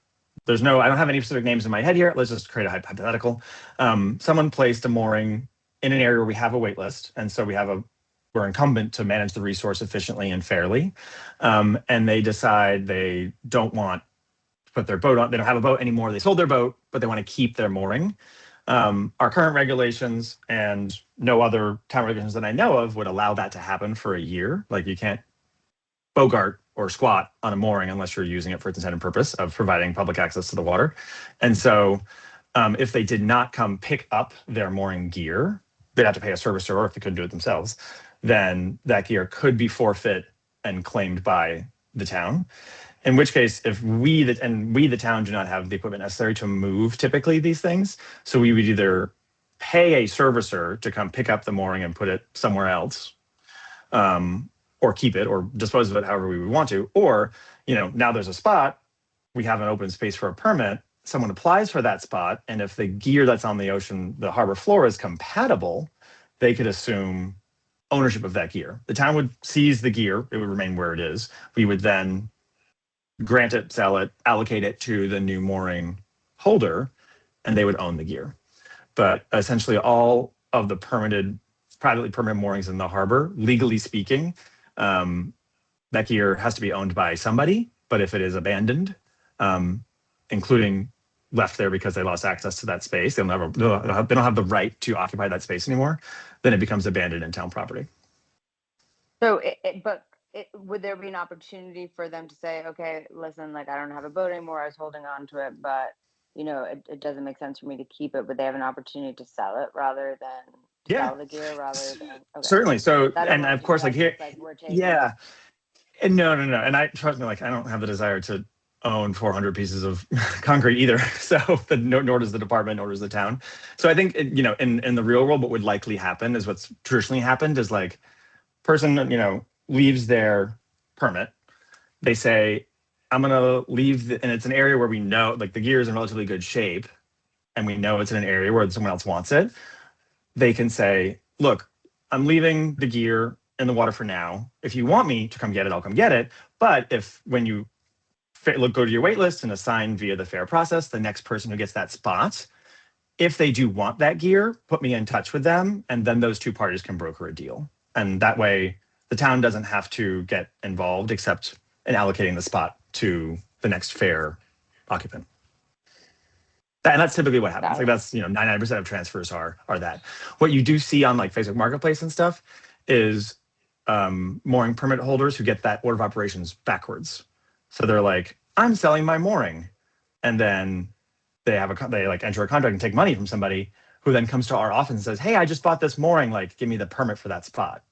to, I don't have any specific names in my head here. Let's just create a hypothetical. Someone placed a mooring in an area where we have a wait list. And so we're incumbent to manage the resource efficiently and fairly. And they decide they don't want to put their boat on, they don't have a boat anymore. They sold their boat, but they want to keep their mooring. Our current regulations and no other town regulations that I know of would allow that to happen for a year. Like you can't bogart or squat on a mooring unless you're using it for its intended purpose of providing public access to the water. And so if they did not come pick up their mooring gear, they'd have to pay a servicer, or if they couldn't do it themselves, then that gear could be forfeit and claimed by the town. In which case, if we, the town, do not have the equipment necessary to move typically these things, so we would either pay a servicer to come pick up the mooring and put it somewhere else, or keep it or dispose of it however we would want to, or now there's a spot, we have an open space for a permit, someone applies for that spot, and if the gear that's on the harbor floor is compatible, they could assume ownership of that gear. The town would seize the gear, it would remain where it is. We would then grant it, sell it, allocate it to the new mooring holder, and they would own the gear. But essentially all of the privately permitted moorings in the harbor, legally speaking, that gear has to be owned by somebody. But if it is abandoned, including left there because they lost access to that space, they don't have the right to occupy that space anymore, then it becomes abandoned in town property. So, would there be an opportunity for them to say, okay, listen, like I don't have a boat anymore, I was holding on to it, but it doesn't make sense for me to keep it, but they have an opportunity to sell it rather than sell the gear rather than okay. Certainly. So, That and of course, like here, we're taking yeah. And no. And I trust me, like I don't have the desire to own 400 pieces of concrete either. So, nor does the department, nor does the town. So I think in the real world, what would likely happen is what's traditionally happened is like person leaves their permit. They say, I'm gonna leave, and it's an area where we know like the gear is in relatively good shape, and we know it's in an area where someone else wants it. They can say, look, I'm leaving the gear in the water for now. If you want me to come get it, I'll come get it. But if when you go to your wait list and assign via the fair process, the next person who gets that spot, if they do want that gear, put me in touch with them, and then those two parties can broker a deal. And that way, the town doesn't have to get involved except in allocating the spot to the next fair occupant. And that's typically what happens. Like that's 99% of transfers are that. What you do see on like Facebook Marketplace and stuff is mooring permit holders who get that order of operations backwards. So they're like, I'm selling my mooring, and then they like enter a contract and take money from somebody who then comes to our office and says, hey, I just bought this mooring, like give me the permit for that spot.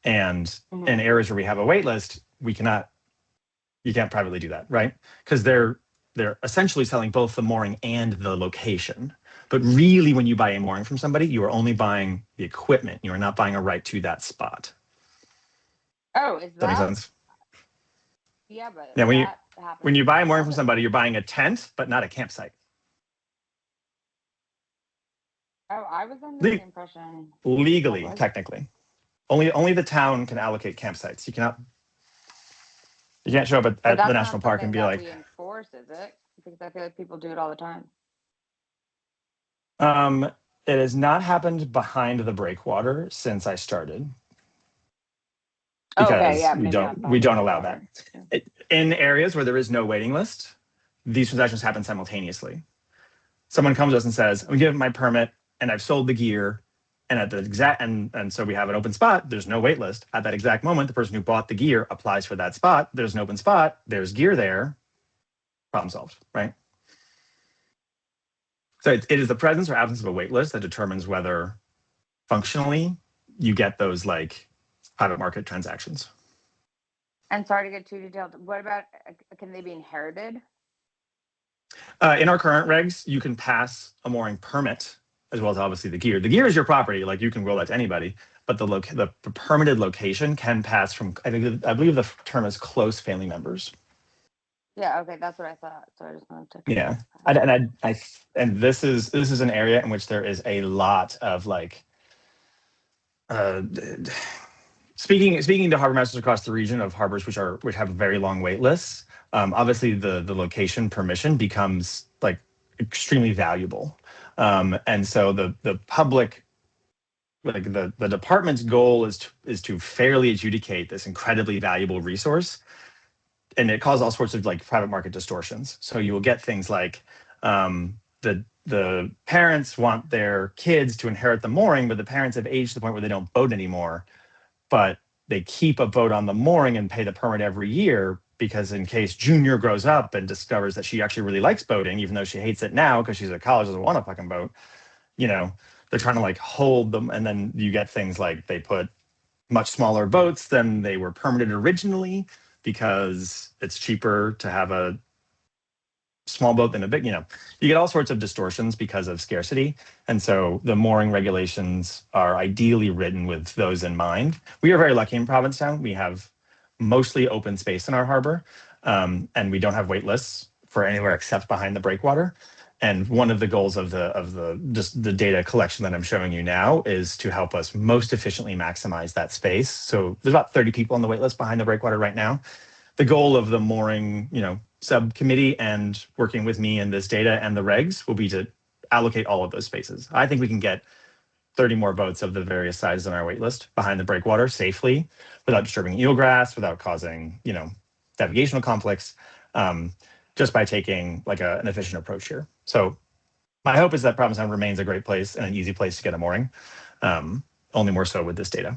And in areas where we have a wait list, you can't privately do that, right? Because they're essentially selling both the mooring and the location. But really, when you buy a mooring from somebody, you are only buying the equipment. You are not buying a right to that spot. Oh, is Does that make sense? Yeah, but yeah, when you buy a mooring from somebody, you're buying a tent, but not a campsite. Oh, I was under the impression. Legally, technically. Only the town can allocate campsites. You can't show up at the national park and be like, we enforce, is it? Because I feel like people do it all the time. it has not happened behind the breakwater since I started. Because we don't allow that. In areas where there is no waiting list, these transactions happen simultaneously. Someone comes to us and says, I'm giving my permit and I've sold the gear, and at the exact and so we have an open spot, there's no wait list. At that exact moment, the person who bought the gear applies for that spot, there's an open spot, there's gear there, problem solved, right? So it is the presence or absence of a wait list that determines whether functionally you get those like private market transactions. And sorry to get too detailed, what about, can they be inherited? In our current regs, you can pass a mooring permit as well as obviously the gear. The gear is your property, like you can roll that to anybody, but the permitted location can pass from, I believe the term is close family members. Yeah, okay, that's what I thought. So I just wanted to. Yeah, and this is an area in which there is a lot of like, speaking to harbor masters across the region of harbors which have very long wait lists. Obviously, the location permission becomes like extremely valuable, and so the public, like the department's goal is to fairly adjudicate this incredibly valuable resource, and it causes all sorts of like private market distortions. So you will get things like the parents want their kids to inherit the mooring, but the parents have aged to the point where they don't boat anymore, but they keep a boat on the mooring and pay the permit every year because in case Junior grows up and discovers that she actually really likes boating, even though she hates it now because she's at college, doesn't want to fucking boat, they're trying to like hold them. And then you get things like they put much smaller boats than they were permitted originally because it's cheaper to have a small boat than a big, you get all sorts of distortions because of scarcity. And so the mooring regulations are ideally written with those in mind. We are very lucky in Provincetown. We have mostly open space in our harbor, and we don't have wait lists for anywhere except behind the breakwater. And one of the goals of the data collection that I'm showing you now is to help us most efficiently maximize that space. So there's about 30 people on the wait list behind the breakwater right now. The goal of the mooring, subcommittee and working with me in this data and the regs will be to allocate all of those spaces. I think we can get 30 more boats of the various sizes on our wait list behind the breakwater safely without disturbing eelgrass, without causing, navigational conflicts, just by taking like an efficient approach here. So my hope is that Provincetown remains a great place and an easy place to get a mooring, only more so with this data.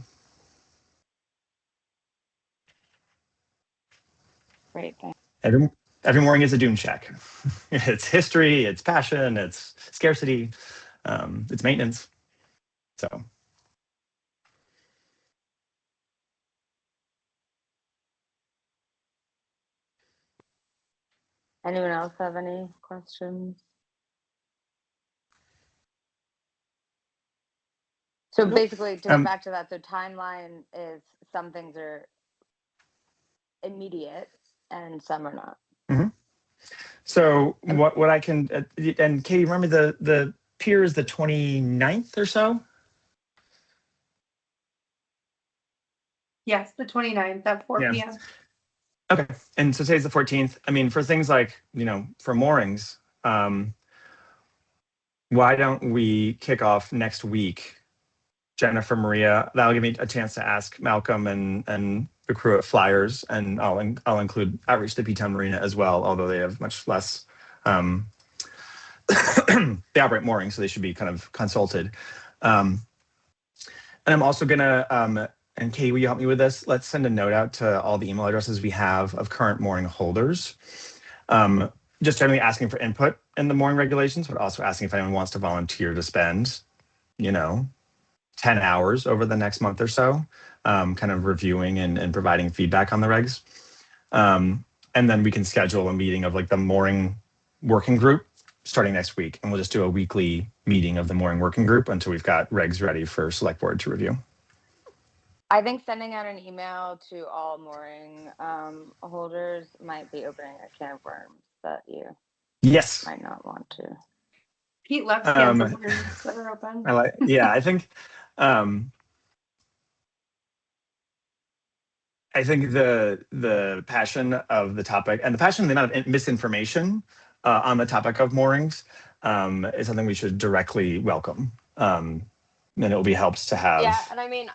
Great, thanks. Every mooring is a dune check. It's history, it's passion, it's scarcity, it's maintenance. So. Anyone else have any questions? So basically, to go back to that, so timeline is some things are immediate and some are not. Mm-hmm. So what I can, and Katie, remember the pier is the 29th or so? Yes, the 29th at 4 Yeah. p.m. Okay, and so today's the 14th. I mean, for things like, for moorings, why don't we kick off next week? Jennifer, Maria, that'll give me a chance to ask Malcolm and the crew at Flyers, and I'll include outreach to P-Town Marina as well, although they have much less, they operate moorings, so they should be kind of consulted. And I'm also gonna, and Katie, will you help me with this? Let's send a note out to all the email addresses we have of current mooring holders. Just generally asking for input in the mooring regulations, but also asking if anyone wants to volunteer to spend, 10 hours over the next month or so, kind of reviewing and providing feedback on the regs. And then we can schedule a meeting of like the mooring working group starting next week. And we'll just do a weekly meeting of the mooring working group until we've got regs ready for select board to review. I think sending out an email to all mooring holders might be opening a can of worms that you might not want to. Pete loves cans of worms that are open. I think the passion of the topic and the passion of the amount of misinformation on the topic of moorings is something we should directly welcome. And it will be helps to have. Yeah, and I mean,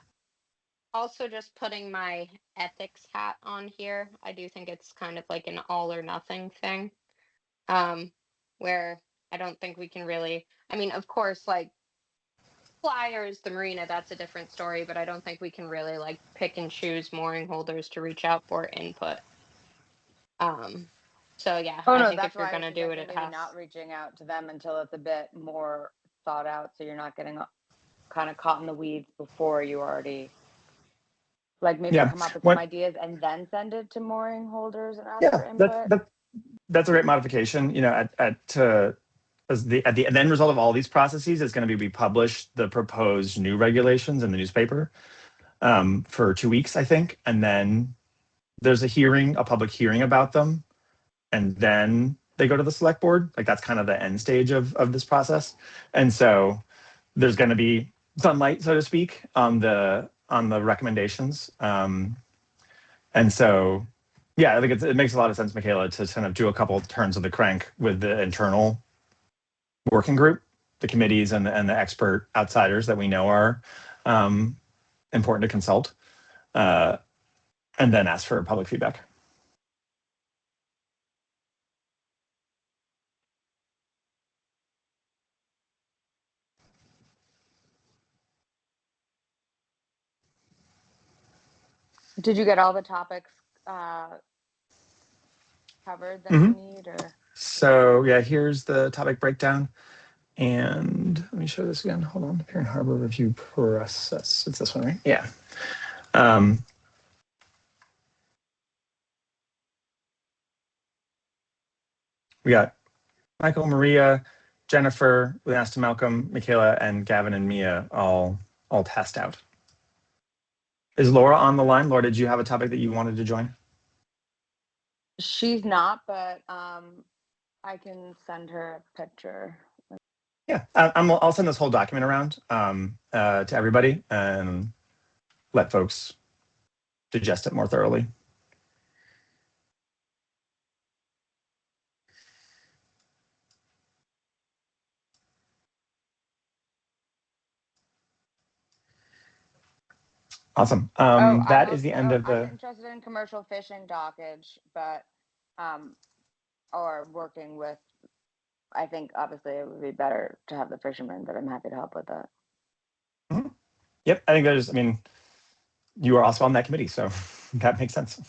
also just putting my ethics hat on here, I do think it's kind of like an all or nothing thing, where I don't think we can really, I mean, of course, like Flyers, the marina, that's a different story, but I don't think we can really like pick and choose mooring holders to reach out for input. So yeah, I think if you're gonna do it, it has not reaching out to them until it's a bit more thought out, so you're not getting kind of caught in the weeds before you already like maybe come up with some ideas and then send it to mooring holders and ask for input. That's a great modification. as the end result of all these processes is going to be we publish the proposed new regulations in the newspaper for 2 weeks, I think, and then there's a public hearing about them, and then they go to the select board. Like that's kind of the end stage of this process, and so there's going to be sunlight, so to speak, on the recommendations, and so yeah, I think it makes a lot of sense, Michaela, to kind of do a couple turns of the crank with the internal working group, the committees, and the expert outsiders that we know are important to consult, and then ask for public feedback. Did you get all the topics covered that you need, or? So yeah, here's the topic breakdown. And let me show this again. Hold on. Pier and Harbor review process. It's this one, right? Yeah. We got Michael, Maria, Jennifer, we asked Malcolm, Michaela, and Gavin and Mia all test out. Is Laura on the line? Laura, did you have a topic that you wanted to join? She's not, but I can send her a picture. Yeah, I'll send this whole document around to everybody and let folks digest it more thoroughly. Awesome. That is the end of the. I'm interested in commercial fishing dockage, but or working with. I think obviously it would be better to have the fishermen, but I'm happy to help with that. Mm-hmm. Yep, I think there's. I mean, you are also on that committee, so that makes sense.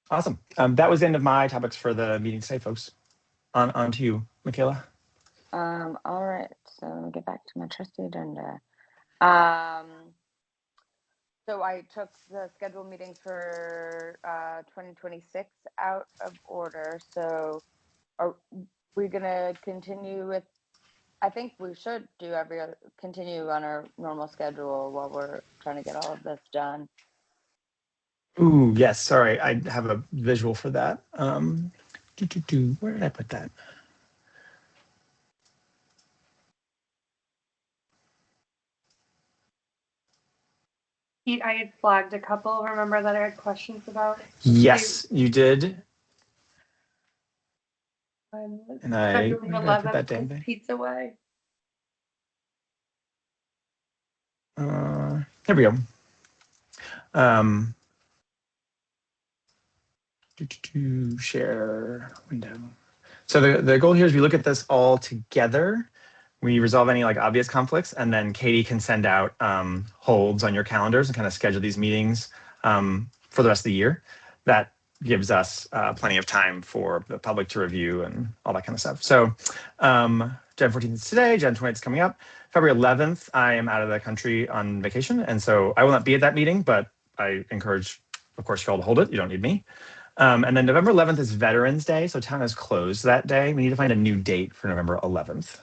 Awesome. That was the end of my topics for the meeting today, folks. On to you, Michaela. All right. So let me get back to my trusty agenda. So I took the scheduled meetings for 2026 out of order. So are we gonna continue with? I think we should do continue on our normal schedule while we're trying to get all of this done. Ooh, yes. Sorry, I have a visual for that. Where did I put that? Pete, I had flagged a couple. Remember that I had questions about? Yes, you did. And I February put that damn thing. Pizza Way. There we go. Share window. So the goal here is we look at this all together. We resolve any like obvious conflicts, and then Katie can send out holds on your calendars and kind of schedule these meetings for the rest of the year. That gives us plenty of time for the public to review and all that kind of stuff. So Jan 14th is today, Jan 28th is coming up. February 11th, I am out of the country on vacation, and so I will not be at that meeting, but I encourage, of course, you all to hold it. You don't need me. And then November 11th is Veterans Day, so town is closed that day. We need to find a new date for November 11th.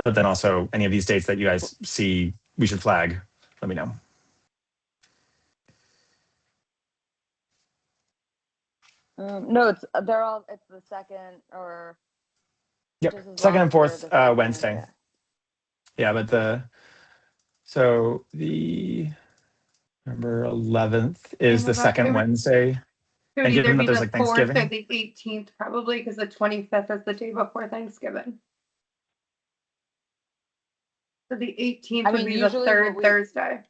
But then also any of these dates that you guys see we should flag, let me know. No, it's the second or. Yep, second and fourth Wednesday. Yeah, but November 11th is the second Wednesday. It would either be the 4th or the 18th, probably, because the 25th is the day before Thanksgiving. So the 18th would be the third Thursday.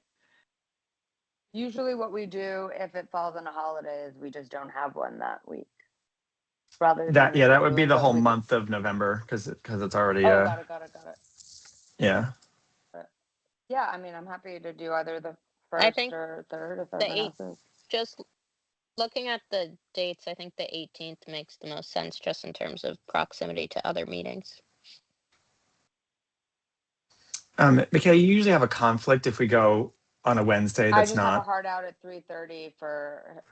Usually what we do, if it falls on a holiday, is we just don't have one that week. Rather that would be the whole month of November because it's already. Got it. Yeah. Yeah, I mean, I'm happy to do either the first or third if everyone else is. Just looking at the dates, I think the 18th makes the most sense just in terms of proximity to other meetings. Michaela, you usually have a conflict if we go on a Wednesday I that's just have a not. hard out at 3:30 for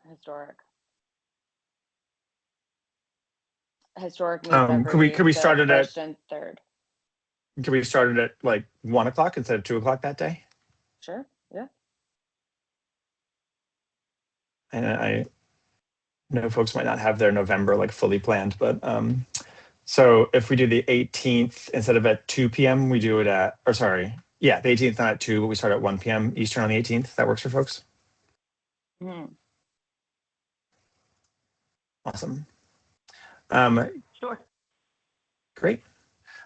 historic meets Could we the start it at first and third. could we start it at like 1 o'clock instead of 2 o'clock that day? Sure. Yeah. And I know folks might not have their November like fully planned, but so if we do the 18th instead of at 2 p.m., we do it at, or sorry, yeah, the 18th not at 2, but we start at 1 p.m. Eastern on the 18th. That works for folks. Awesome. Sure. Great.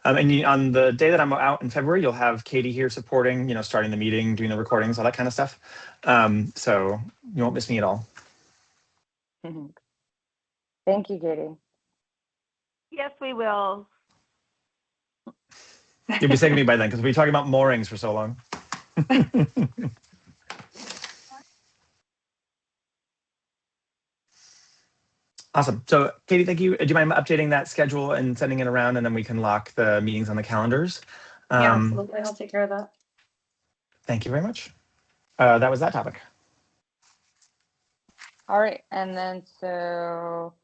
And on the day that I'm out in February, you'll have Katie here supporting, starting the meeting, doing the recordings, all that kind of stuff. So you won't miss me at all. Thank you, Katie. Yes, we will. You'll be sick of me by then because we'll be talking about moorings for so long. Awesome. So Katie, thank you. Do you mind updating that schedule and sending it around, and then we can lock the meetings on the calendars? Yeah, absolutely. I'll take care of that. Thank you very much. That was that topic. All right. And then so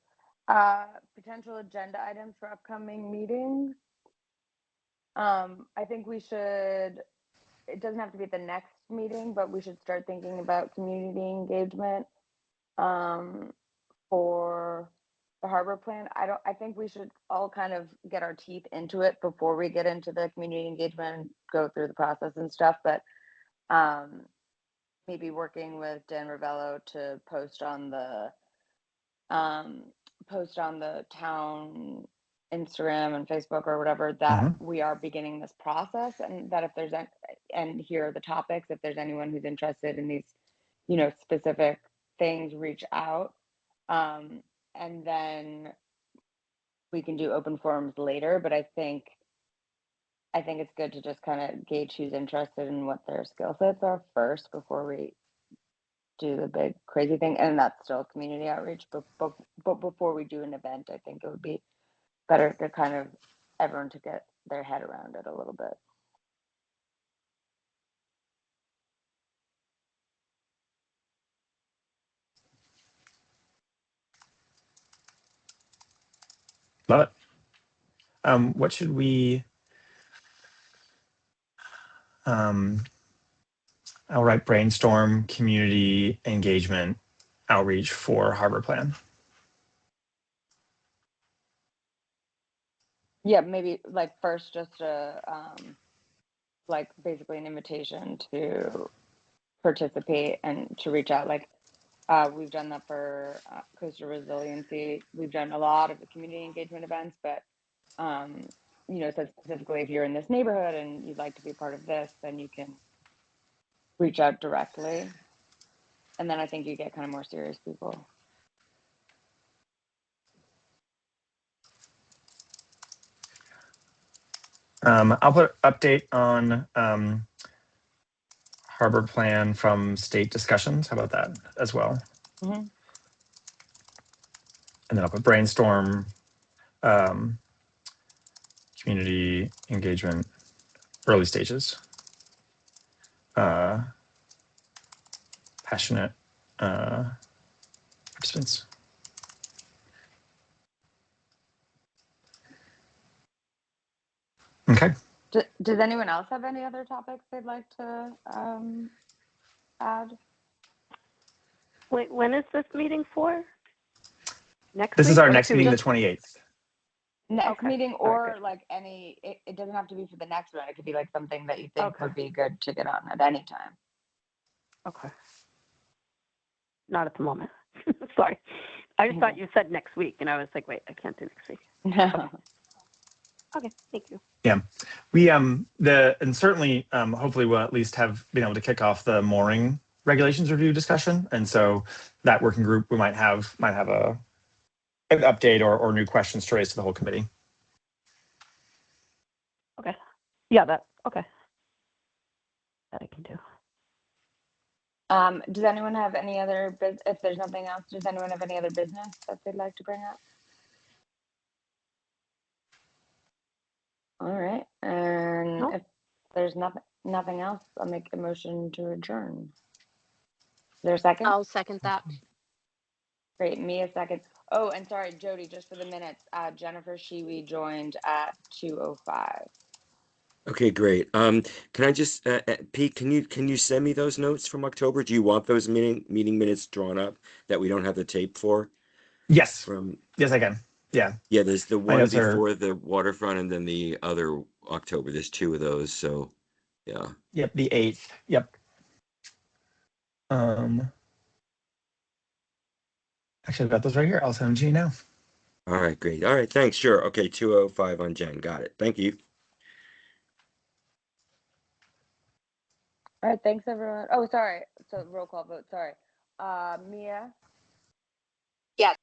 potential agenda items for upcoming meetings. I think we should, it doesn't have to be at the next meeting, but we should start thinking about community engagement for the harbor plan. I think we should all kind of get our teeth into it before we get into the community engagement and go through the process and stuff. But maybe working with Dan Ravello to post on the town Instagram and Facebook or whatever that we are beginning this process, and that if there's and here are the topics, if there's anyone who's interested in these, specific things, reach out. And then we can do open forums later, but I think it's good to just kind of gauge who's interested and what their skill sets are first before we do the big crazy thing. And that's still community outreach, but before we do an event, I think it would be better to kind of everyone to get their head around it a little bit. Love it. What should we? I'll write brainstorm community engagement outreach for harbor plan. Yeah, maybe like first just a like basically an invitation to participate and to reach out. Like we've done that for coastal resiliency. We've done a lot of the community engagement events, but so specifically if you're in this neighborhood and you'd like to be a part of this, then you can reach out directly. And then I think you get kind of more serious people. I'll put update on harbor plan from state discussions. How about that as well? And then I'll put brainstorm community engagement early stages. Passionate participants. Okay. Does anyone else have any other topics they'd like to add? Wait, when is this meeting for? Next This week? is our Or next 2 meeting, the weeks? 28th. Next Okay. meeting, All right, or good. like any, it doesn't have to be for the next one. It could be like something that you think Okay. would be good to get on at any time. Okay. Not at the moment. Sorry. I just thought you said next week, and I was like, wait, I can't do next week. No. Okay, thank you. Yeah, we and certainly hopefully we'll at least have been able to kick off the mooring regulations review discussion, and so that working group we might have an update or new questions to raise to the whole committee. Okay. Yeah, okay. That I can do. Does anyone have any other if there's nothing else, does anyone have any other business that they'd like to bring up? All right. And Nope. if There's nothing else. I'll make a motion to adjourn. Is there a second? I'll second that. Great, Mia second. Oh, and sorry, Jody, just for the minutes, Jennifer Shiwi joined at 2:05. Okay, great. Can I just, Pete, can you send me those notes from October? Do you want those meeting minutes drawn up that we don't have the tape for? Yes. From Yes, I can. Yeah. Yeah, there's the My one notes are. before the waterfront and then the other October. There's two of those, so yeah. Yep. The 8th. Yep. Actually, I've got those right here. I'll send them to you now. All right, great. All right, thanks. Sure. Okay, 2:05 on Jen. Got it. Thank you. All right, thanks everyone. Oh, sorry. So roll call vote. Sorry. Mia. Yes.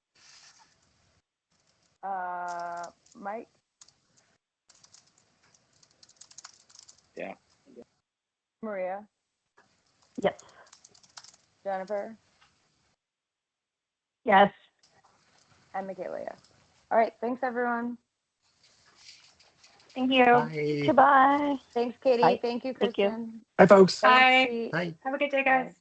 Mike. Yeah. Maria. Yes. Jennifer. Yes. And Michaela. Yes. All right. Thanks everyone. Thank you. Bye. Goodbye. Thanks, Katie. Bye. Thank you, Thank you. Kristen. Bye, folks. Thanks, Bye. Pete. Bye. Have a good day, Bye. guys.